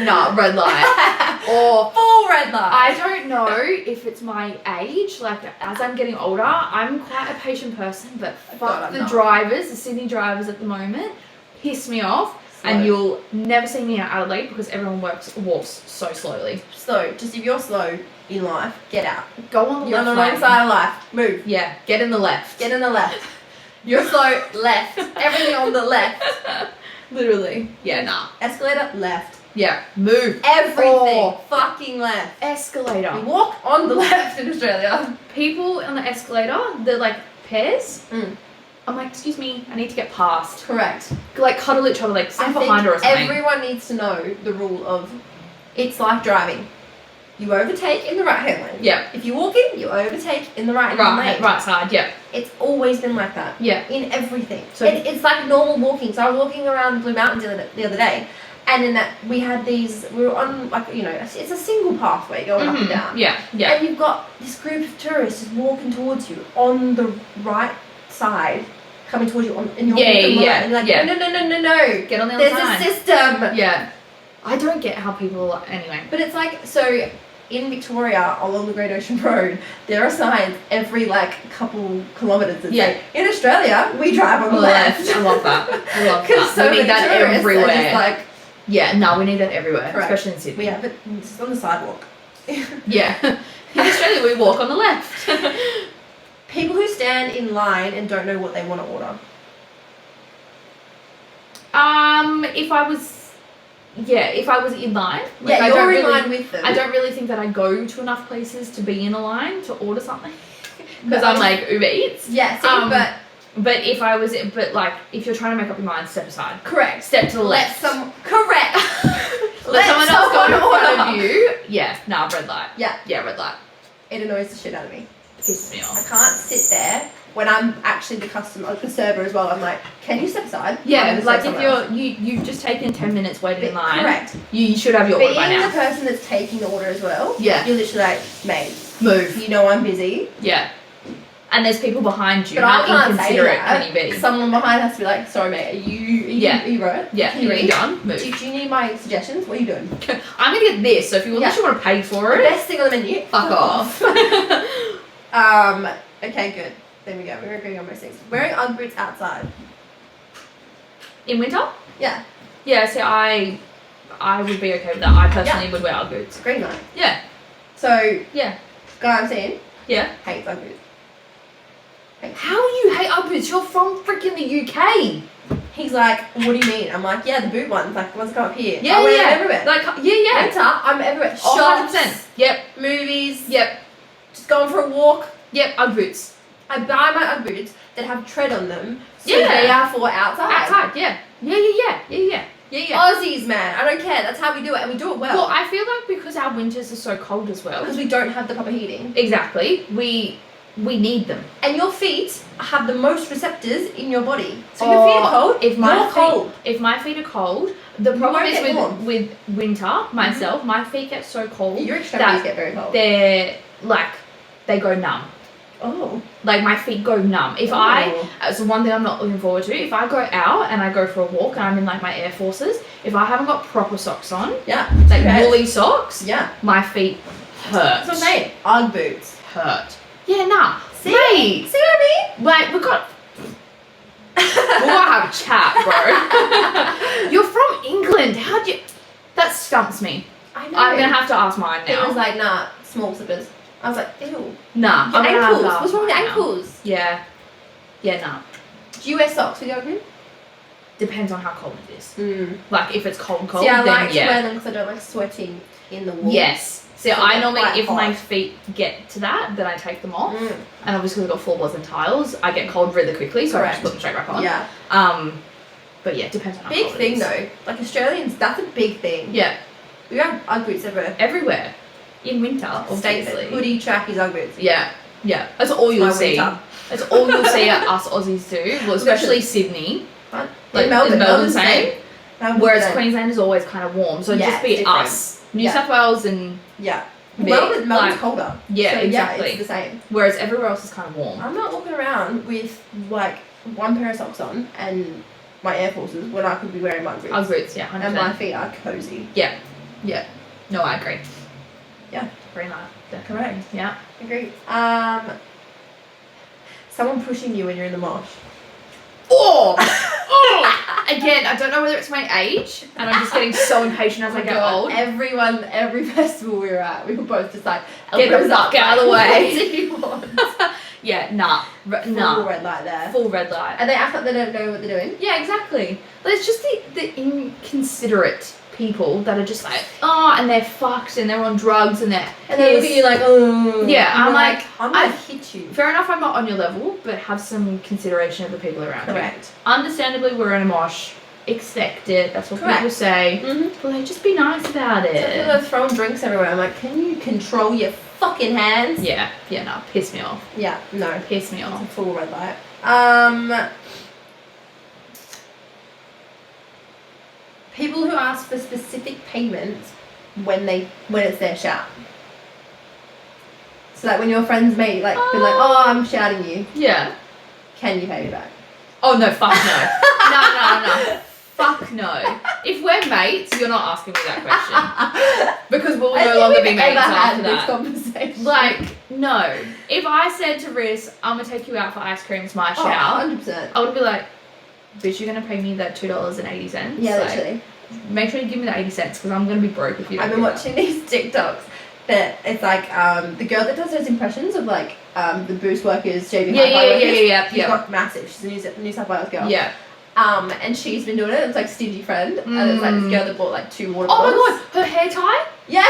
No, red light. Or full red light. I don't know if it's my age. Like, as I'm getting older, I'm quite a patient person, but fuck the drivers, the Sydney drivers at the moment, piss me off. Slow. And you'll never see me at Adelaide because everyone walks so slowly. Slow. Just if you're slow in life, get out. Go on the You're left on the wrong lane. side of life. Move. Yeah, get in the left. Get in the left. You're slow, left. Everything on the left. Literally. Yeah, nah. Escalator, left. Yeah, move. Everything fucking left. Escalator. You walk on the left in Australia. People on the escalator, they're like pairs. Mm. I'm like, excuse me, I need to get past. Correct. Like cuddle each other, like stand I behind her or think something. everyone needs to know the rule of it's like driving. You overtake in the right hand lane. Yeah. If you walk in, you overtake in the right hand lane. Right side, yeah. It's always been like that. Yeah. In everything. So it's like normal walking. So I was walking around Blue Mountains the other day, and in that we were on like, you know, it's a single pathway going up and down. Yeah, yeah. And you've got this group of tourists just walking towards you on the right side, coming towards you and you're walking right. And you're like, no. Get on the other There's side. a system. Yeah. I don't get how people anyway. But it's like, so in Victoria along the Great Ocean Road, there are signs every like couple kilometres that say, in Australia, we drive on the left. I love that. I love Because that. so We need many that tourists everywhere. are just like, Yeah, no, we need that everywhere, correct. especially in Sydney. We have it just on the sidewalk. Yeah. In Australia, we walk on the left. People who stand in line and don't know what they want to order. If I was in line, Yeah, I you're don't in really, line with them. I don't really think that I go to enough places to be in a line to order something because I'm like Uber Eats. Yeah, see, but if I was, like if you're trying to make up your mind, step aside. correct. Step to the left. Correct. Let someone else go in front of you. Yeah, nah, red light. Yeah. Yeah, red light. It annoys the shit out of me. Pisses me I off. can't sit there when I'm actually the customer, the server as well. I'm like, can you step aside? Yeah, like if you've just taken 10 minutes waiting in line. Correct. You should have your order by Being now. the person that's taking the order as well. Yeah. You're literally like, mate, Move. you know I'm busy. Yeah. And there's people behind you. But I How can't say inconsiderate that. can you be? Someone behind has to be like, sorry mate, are you right? Yeah. Can you Are you read? done? Move. Do you need my suggestions? What are you doing? I'm gonna get this. So if you want to pay for The it, best thing on the menu. fuck off. Okay, good. There we go. We're agreeing on most things. Wearing Ugg boots outside. In winter? Yeah. Yeah. So I would be okay with that. I personally would wear Ugg boots. Green light. Yeah. So, Yeah. guy I'm seeing Yeah. hates Ugg boots. How do you hate Ugg boots? You're from freaking the UK. He's like, what do you mean? I'm like, yeah, the boot ones. Like, the ones that come up here. Yeah, I wear them yeah. everywhere. Like, yeah. Winter, I'm everywhere. Oh, Shops, 100%. Yep. movies, Yep. just going for a walk. Yep. Ugg boots. I buy my Ugg boots that have tread on them, so Yeah. they are for outside. Outside. Yeah. Yeah. Aussies, man, I don't care. That's how we do it, and we do it well. Well, I feel like because our winters are so cold as well. Because we don't have the proper heating. Exactly. We need them. And your feet have the most receptors in your body. So if your feet are cold, you're cold. If my feet are cold, the problem won't get is warm. with winter, myself, my feet get so cold Your extremities that get very cold. they're like, they go numb. Oh. Like my feet go numb. If so one thing I'm not looking forward to, if I go out and I go for a walk and I'm in like my Air Forces, if I haven't got proper socks on, Yeah. like woolly socks, Yeah. my feet hurt. That's what I'm saying. Ugg boots. Hurt. Yeah, nah. See? Mate. See what I mean? Like, we'll have a chat, bro. You're from England. How'd you... That stumps me. I know. I'm going to have to ask mine He now. was like, nah, small slippers. I was like, ew. Nah. Your I'm gonna have to ankles. ask What's wrong with mine your now. ankles? Yeah. Yeah, nah. Do you wear socks with your Ugg boots? Depends on how cold it is. Mm. Like, if it's cold, See, I then like to yeah. wear them because I don't like sweating in the wall. Yes. See, So I they're normally, quite if my hot. feet get to that, then I take them off. Mm. And obviously we've got floorboards and tiles. I get cold really quickly, so I Correct. just put them straight back on. Yeah. But yeah, it depends on how Big cold thing it is. though. Like Australians, that's a big thing. Yeah. We have Ugg boots everywhere. Everywhere. In winter, obviously. Statement. Hoodie, trackies, Ugg boots. Yeah. That's all you'll My see. winter. That's all you'll see us Aussies do. Well, especially Sydney. Huh? Like, In Melbourne. is Melbourne Melbourne's same? Melbourne's Whereas same. Queensland is always kind of warm. So Yeah, just be it's different. us. New Yeah. South Wales and Yeah. Vic, Melbourne's like- colder. yeah, So, exactly. Yeah, it's the same. Whereas everywhere else is kind of warm. I'm not walking around with like one pair of socks on and my Air Forces when I could be wearing my boots. Our boots, yeah, 100%. And my feet are cozy. Yeah. No, I agree. Yeah. Green light. Correct. Yeah. Agree. Someone pushing you when you're in the mosh. Oh! again, I don't know whether it's my age, and I'm just getting so impatient as I get old. Every festival we were at, we were both just like, Get the fuck out of the way. What do you want? Yeah, nah. Full red light there. Full red light. And they act like they don't know what they're doing. Yeah, exactly. But it's just the inconsiderate people that are just like, and they're fucked and they're on drugs and they're they look at you like, oh. Yeah, I'm like, I'm gonna hit you. Fair enough, I'm not on your level, but have some consideration of the people around you. Correct. Understandably, we're in a mosh. Expect it. That's what people say. Mm-hmm. But like, just be nice about it. So people are throwing drinks everywhere. I'm like, can you control your fucking hands? Yeah, no, piss me off. Yeah, no. Piss me off. It's a full red light. People who ask for specific payments when it's their shout. So like when your friends mate like been like, oh, I'm shouting you. Yeah. Can you pay me back? Oh no, fuck no. No. Fuck no. If we're mates, you're not asking me that question. Because we'll no longer be mates after that. Conversation. Like, no. If I said to Riz, I'm gonna take you out for ice cream, it's my shout. 100%. I would be like, bitch, you're gonna pay me that $2.80. Yeah, like, literally. Make sure you give me the 80 cents because I'm gonna be broke if you don't. I've been watching these TikToks that it's like the girl that does those impressions of like the boost workers, JB Hi-Fi workers. She's got massive. She's a New South Wales girl. Yeah. And she's been doing it. It's like Stingy Friend, and it's like this girl that bought like 2 water bottles. Oh my god, her hair tie? Yeah, the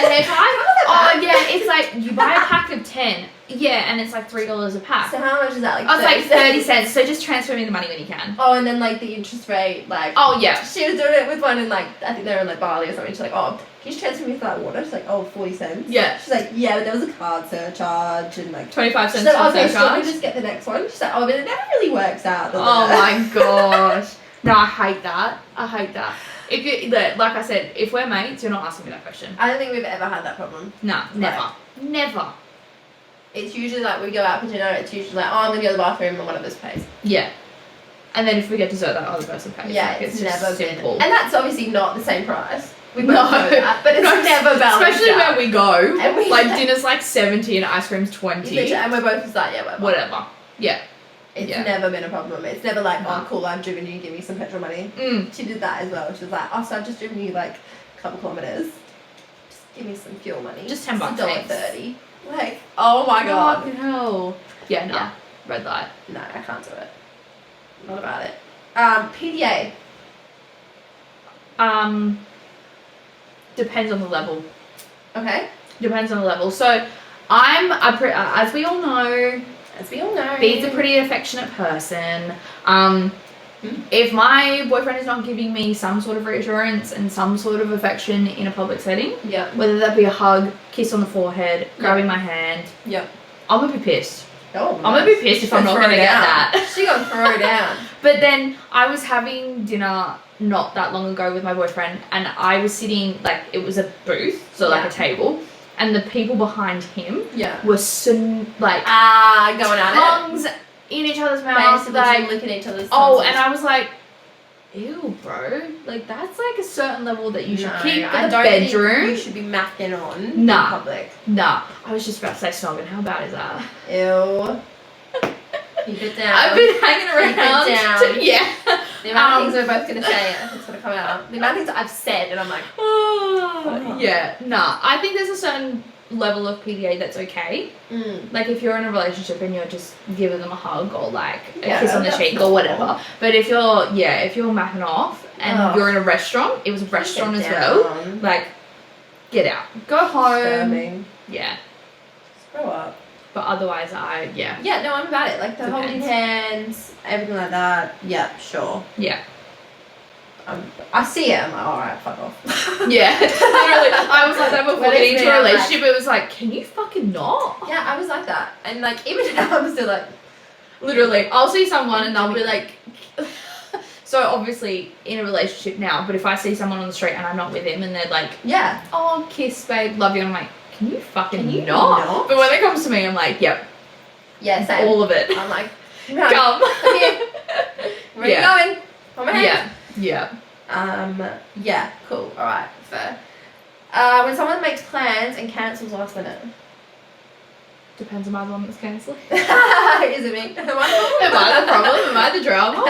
hair tie. Oh yeah, it's like you buy a pack of 10. Yeah, and it's like $3 a pack. So how much is that? Like, oh, it's like 30 cents. So just transfer me the money when you can. Oh, and then like the interest rate, like. Oh yeah. She was doing it with one in like I think they were in like Bali or something. She's like, oh, can you just transfer me for that water? She's like, oh, 40 cents. Yeah. She's like, yeah, but there was a card surcharge and like 25 cents. She's like, okay, surcharge. so we just get the next one. She's like, oh, but it never really works out. Oh my gosh. No, I hate that. If you like I said, if we're mates, you're not asking me that question. I don't think we've ever had that problem. No, never. Never. It's usually like we go out for dinner, it's usually like, oh, I'm going to go to the bathroom and one of us pays. Yeah. And then if we get dessert, that other person pays. Yeah, like, it's just never simple. been. And that's obviously not the same price. We both No. know that, but it's never balanced Especially out. where we go. And we, like, dinner's like 70 and ice cream's 20. And we're both just like, yeah, whatever. Yeah. It's never been a problem. It's never like, oh, cool, I've driven you, give me some petrol money. Mm. She did that as well. She was like, oh, so I've just driven you like a couple kilometres. Just give me some fuel money. Just $10. $1.30. Like, oh my god. Fucking hell. Yeah, no. Yeah. Red light. No, I can't do it. Not about it. PDA. Depends on the level. Okay. Depends on the level. So, as we all know, Bede's a pretty affectionate person. If my boyfriend is not giving me some sort of reassurance and some sort of affection in a public setting, whether that be a hug, kiss on the forehead, grabbing my hand, I'm gonna be pissed. Oh, I'm gonna be pissed if I'm not gonna get that. She got thrown down. But then I was having dinner not that long ago with my boyfriend, and I was sitting like it was a booth, so like a table, and the people behind him were like going at tongues in each other's mouths, like licking each other's tongues. Oh, and I was like, ew, bro, like that's like a certain level that you should keep in the bedroom. Think you should be macking on in public. Nah, I was just about to say snogging. How bad is that? Ew. Keep it down. I've been hanging around. Keep it down. Yeah. The amount of things we're both going to say, it's going to come out. The amount of things I've said, and I'm like, yeah, nah. I think there's a certain level of PDA that's okay. Like if you're in a relationship and you're just giving them a hug or like a kiss on the cheek or whatever. But if you're macking off and you're in a restaurant, it was a restaurant as well. Like, get out, go home. Disturbing. Yeah. Just grow up. But otherwise, Yeah, no, I'm about it. Like the holding hands, everything like that. Yeah, sure. Yeah. I see it. I'm like, alright, fuck off. Yeah. Literally, I was like that before getting into a relationship. It was like, can you fucking not? Yeah, I was like that. And like, even now, I'm still like. Literally, I'll see someone and they'll be like. So obviously in a relationship now, but if I see someone on the street and I'm not with him and they're like, oh, kiss, babe, love you, I'm like, can you fucking not? But when it comes to me, I'm like, yep. Yeah, same. All of it. I'm like, come. Come here. Where are you going? On my hand. Yeah. Yeah, cool. Alright, fair. When someone makes plans and cancels last minute. Depends, am I the one that's cancelling? Is it me? Am I the problem? Am I the drama?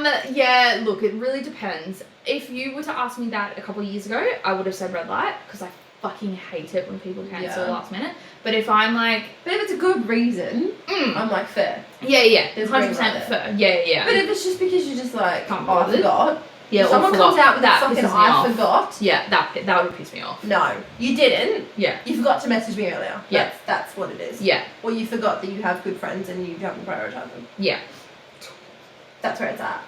Yeah, look, it really depends. If you were to ask me that a couple of years ago, I would have said red light, because I fucking hate it when people cancel last minute. But if I'm like... But if it's a good reason, I'm like, fair. Yeah. There's 100% fair. Yeah. But if it's just because you're just like, Can't I bother. forgot. Yeah, if someone comes out with that fucking pisses me I off. forgot. Yeah, that would piss me off. No, you didn't. Yeah. You forgot to message me earlier. Yeah. That's what it is. Yeah. Or you forgot that you have good friends and you haven't prioritised them. Yeah. That's where it's at.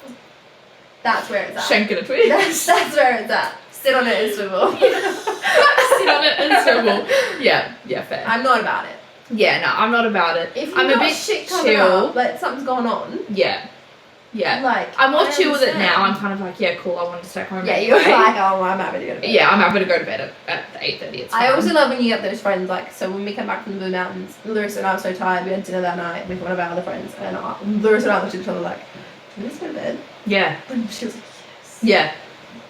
That's where it's at. Shank in a twig. That's where it's at. Sit on it and swivel. Sit on it and swivel. Yeah, fair. I'm not about it. Yeah, no, I'm not about it. If I'm you've a got bit shit coming chill. up, like something's going on. Yeah. Like, I'm more I chill with it understand. now. I'm kind of like, yeah, cool, I want to stay home. Yeah, anyway. you're like, oh, I'm happy to go to bed. Yeah, I'm happy to go to bed at 8:30. It's fine. I also love when you get those friends, like, so when we came back from the Blue Mountains, Larissa and I were so tired, we had dinner that night with one of our other friends, and Larissa and I looked at each other like, can we just go to bed? Yeah. And she was like, yes. Yeah.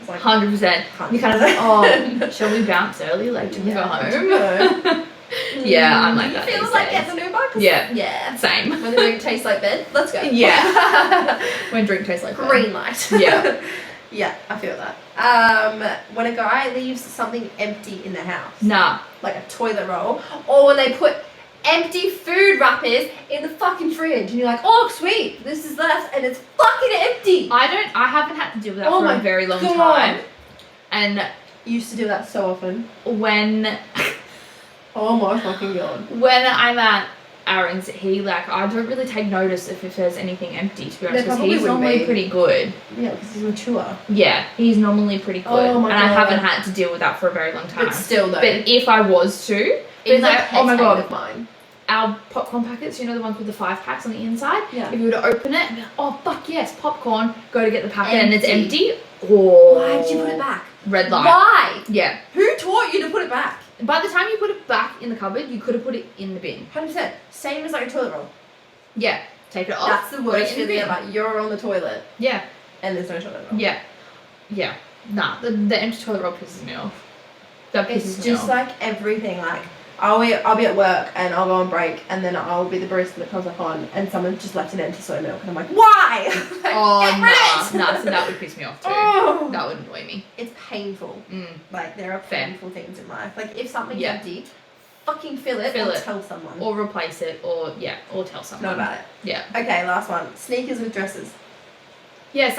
It's like, 100%. You kind of like, oh, shall we bounce early? Like, do we go home? Yeah, I'm like that. You feel these like days. getting an Uber? Yeah. Yeah. Same. When the drink tastes like bed, let's go. Yeah. When drink tastes like Green light. Yeah. Yeah, I feel that. When a guy leaves something empty in the house, Nah. like a toilet roll, or when they put empty food wrappers in the fucking fridge, and you're like, oh sweet, this is left, and it's fucking empty. I haven't had to deal with that Oh for my a very long God. time. And You used to do that so often. when Oh my fucking God. I'm at Aaron's, I don't really take notice if there's anything empty, to be honest, because probably he's wouldn't normally be. pretty good. Yeah, because he's mature. Yeah, he's normally pretty good. Oh my and I God. haven't had to deal with that for a very long time. But still though. But if I was to, it's it's like, oh my God, of mine. our popcorn packets, you know, the ones with the 5 packs on the inside? Yeah. If you were to open it, oh fuck yes, popcorn, go to get the packet and it's Empty. empty. Oh. Why did you put it back? Red light. Why? Yeah. Who taught you to put it back? By the time you put it back in the cupboard, you could have put it in the bin. 100%. Same as like a toilet roll. Yeah. Take it off. That's the put worst it in the feeling bin. about you're on the toilet Yeah. and there's no toilet roll. Yeah. Yeah. Nah, the empty toilet roll pisses me off. That pisses It's me just off. like everything. Like I'll be at work and I'll go on break and then I'll be the barista that comes back on and someone's just left an empty soy milk and I'm like, why? Like, Oh, get rid of it! nah, so that would piss me off too. Oh. That would annoy me. It's painful. Mm. Like there are Fair. painful things in life. Like if something's Yeah. empty, fucking fill it Fill or it. tell someone. Or replace it, or tell someone. Not about it. Yeah. Okay, last one. Sneakers with dresses. Yes,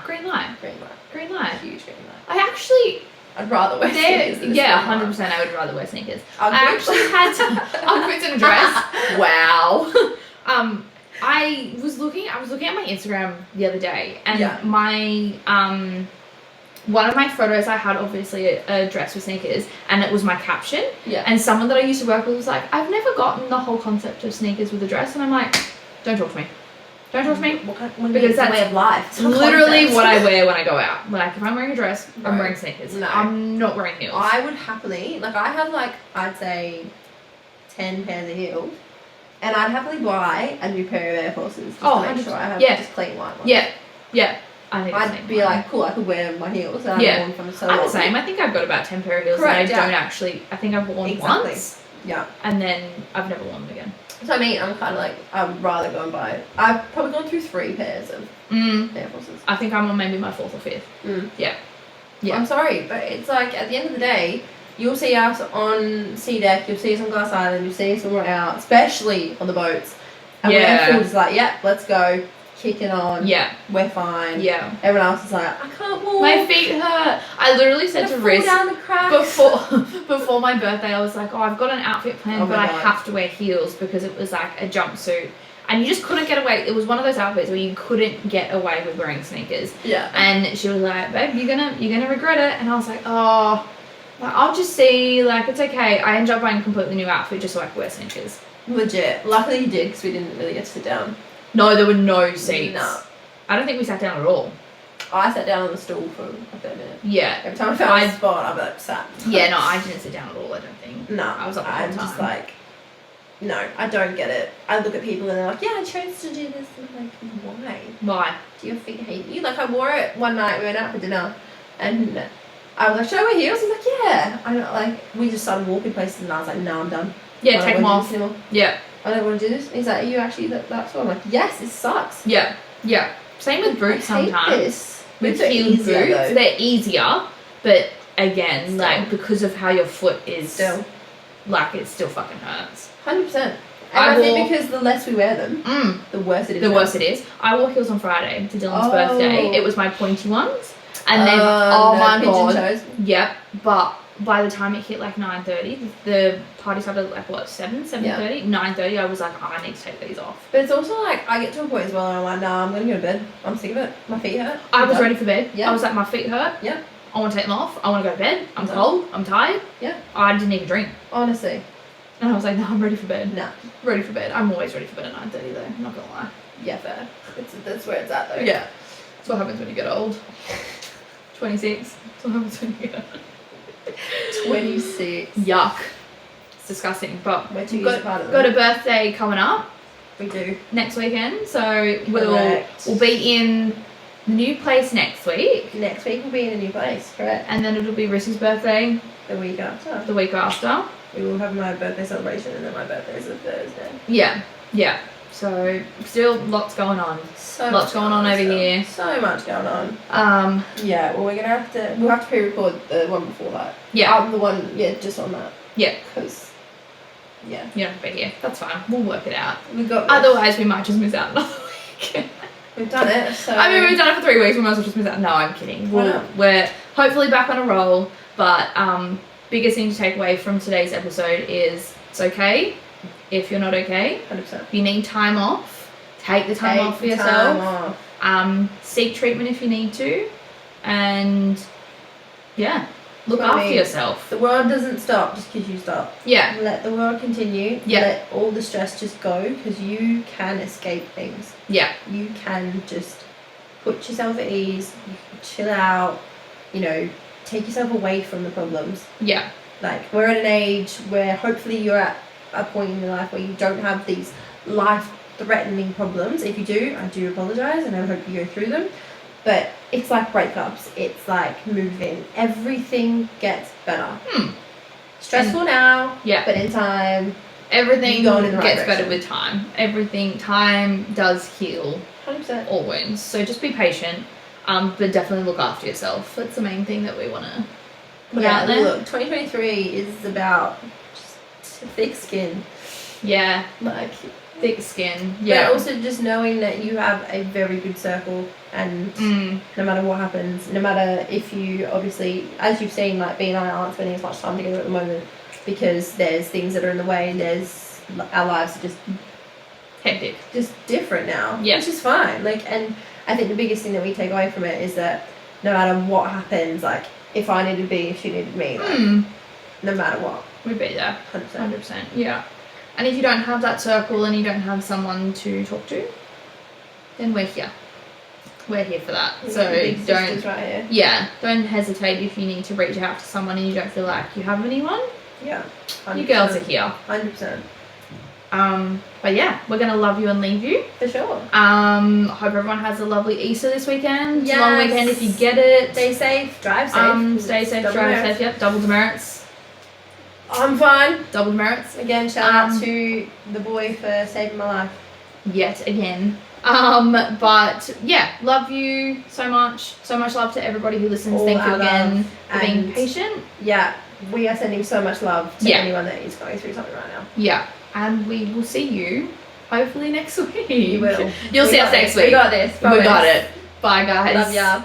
green light. Green light. Green light. Huge green light. I actually, I'd rather wear sneakers than a yeah, green light. 100%. I would rather wear sneakers. Ugg I boots. actually had Ugg in a dress. Wow. I was looking at my Instagram the other day, and Yeah. my one of my photos I had obviously a dress with sneakers, and it was my caption. Yeah. And someone that I used to work with was like, I've never gotten the whole concept of sneakers with a dress, and I'm like, don't talk to me. Don't talk to me. What Because it's a that's way of life. It's not Literally concept. what I wear when I go out. Like if I'm wearing a dress, I'm Right. wearing sneakers. No. I'm not wearing heels. I would happily, like I have like, I'd say 10 pairs of heels. And I'd happily buy a new pair of Air Forces just Oh, to make 100%. sure I have Yeah. just clean white ones. Yeah. I think the I'd same. be like, cool, I could wear my heels that Yeah. I've worn from so I'm long. the same. I think I've got about 10 pair of heels Correct, that I yeah. don't actually. I think I've worn Exactly. once, Yeah. and then I've never worn them again. So I mean, I'm kind of like, I would rather go and buy, I've probably gone through 3 pairs of Air Forces. I think I'm on maybe my 4th or 5th. Yeah. I'm sorry, but it's like, at the end of the day, you'll see us on Sea Deck, you'll see us on Glass Island, you'll see us when we're out, especially on the boats. And Yeah. we're full just like, yep, let's go, kicking on, Yeah. we're fine. Yeah. Everyone else is like, I can't walk. My feet hurt. I literally said to fall Riz down the cracks. before my birthday, I was like, oh, I've got an outfit planned, Oh my but I God. have to wear heels because it was like a jumpsuit. And you just couldn't get away. It was one of those outfits where you couldn't get away with wearing sneakers. Yeah. And she was like, babe, you're gonna regret it. And I was like, oh, like, I'll just see. Like, it's okay. I ended up buying a completely new outfit just so I could wear sneakers. Legit. Luckily you did because we didn't really get to sit down. No, there were no seats. No. I don't think we sat down at all. I sat down on the stool for a fair minute. Yeah. Every time I found a spot, I'd be like, sat. Yeah, no, I didn't sit down at all, I don't think. No. I was up the whole I'm just time. like, no, I don't get it. I look at people and they're like, yeah, I chose to do this. And I'm like, why? Why? Do your feet hate you? Like, I wore it one night, we went out for dinner, and I was like, should I wear heels? He's like, yeah. I don't, like, we just started walking places, and I was like, no, I'm done. Yeah, I take don't them wanna off. do this anymore. Yeah. I don't want to do this. He's like, are you actually that sort? I'm like, yes, it sucks. Yeah. Yeah. Same with boots sometimes. With Boots are heeled easier, boots, though. they're easier, but again, Still. like because of how your foot is, Still. like it still fucking hurts. 100%. And I I think because the less we wear them, Mm, the worse it is. the worse it is. I wore heels on Friday to Dylan's Oh. birthday. It was my pointy ones, and then no, my pigeon god, toes. yep. But by the time it hit like 9:30, the party started at like what 7:30, 9:30. I was like, I need to take these off. But it's also like, I get to a point as well, and I'm like, nah, I'm gonna go to bed. I'm sick of it. My feet hurt. I I'm was done. ready for bed. Yeah. I was like, my feet hurt. Yeah. I want to take them off. I want to go to bed. I'm Done. cold. I'm tired. Yeah. I didn't even drink. Honestly. And I was like, no, I'm ready for bed. Nah. Ready for bed. I'm always ready for bed at 9:30 though. I'm not gonna lie. Yeah, fair. That's where it's at though. Yeah. That's what happens when you get old. 26. That's what happens when you get old. 26. Yuck. It's disgusting. But We're 2 we've years apart. got a birthday coming up We do. next weekend. So we'll Correct. be in the new place next week. Next week we'll be in a new place, correct? And then it'll be Rissy's birthday The week after. the week after. We will have my birthday celebration, and then my birthday is a Thursday. Yeah. Yeah. So still lots going on. So Lots much going on over still. here. So much going on. Yeah, well, we'll have to pre-record the one before that. Yeah. The one, just on that. Yeah. Because, yeah. You don't have to be here. That's fine. We'll work it out. We got. Otherwise, we might just miss out another week. We've done it. So. I mean, we've done it for 3 weeks. We might as well just miss out. No, I'm kidding. Why not? We're hopefully back on a roll. But biggest thing to take away from today's episode is it's okay if you're not okay. 100%. If you need time off, take the time off for yourself. Seek treatment if you need to, and yeah, look after yourself. The world doesn't stop just because you stop. Yeah. Let the world continue. Yeah. Let all the stress just go, because you can escape things. Yeah. You can just put yourself at ease, you can chill out, take yourself away from the problems. Yeah. Like, we're at an age where hopefully you're at a point in your life where you don't have these life-threatening problems. If you do, I do apologise, and I hope you go through them. But it's like breakups, it's like moving. Everything gets better. Stressful now, Yeah. but in time, Everything You're going in the right gets better direction. with time. Time does heal 100%. all wounds. So just be patient. But definitely look after yourself. That's the main thing that we want to put out there. Look, 2023 is about just thick skin. Yeah. Like, Thick skin. but Yeah. also just knowing that you have a very good circle, and no matter what happens, no matter if you, obviously, as you've seen, like, B and I aren't spending as much time together at the moment because there's things that are in the way, and our lives are Hectic. just different now, Yeah. which is fine. Like, and I think the biggest thing that we take away from it is that no matter what happens, like, if I needed B, if she needed me, like, no matter what, We'd be there. 100%. 100%. Yeah. And if you don't have that circle and you don't have someone to talk to, then we're here. We're here for that. So Big don't. sisters right here. Yeah. Don't hesitate if you need to reach out to someone and you don't feel like you have anyone. Yeah, You girls are here. 100%. But yeah, we're gonna love you and leave you. For sure. Hope everyone has a lovely Easter this weekend. It's a long Yes. weekend if you get it. Stay safe, drive safe. Stay safe, Double drive merits. safe. Yep, double demerits. I'm fine. Double demerits. Again, shout out to the boy for saving my life. Yet again. But yeah, love you so much. So much love to everybody who listens. All Thank you our again love. for being And patient. Yeah, we are sending so much love to Yeah. anyone that is going through something right now. Yeah. And we will see you hopefully next week. You will. You'll We see got us next this. week. We got this. We got Promise. it. Bye guys. Love ya.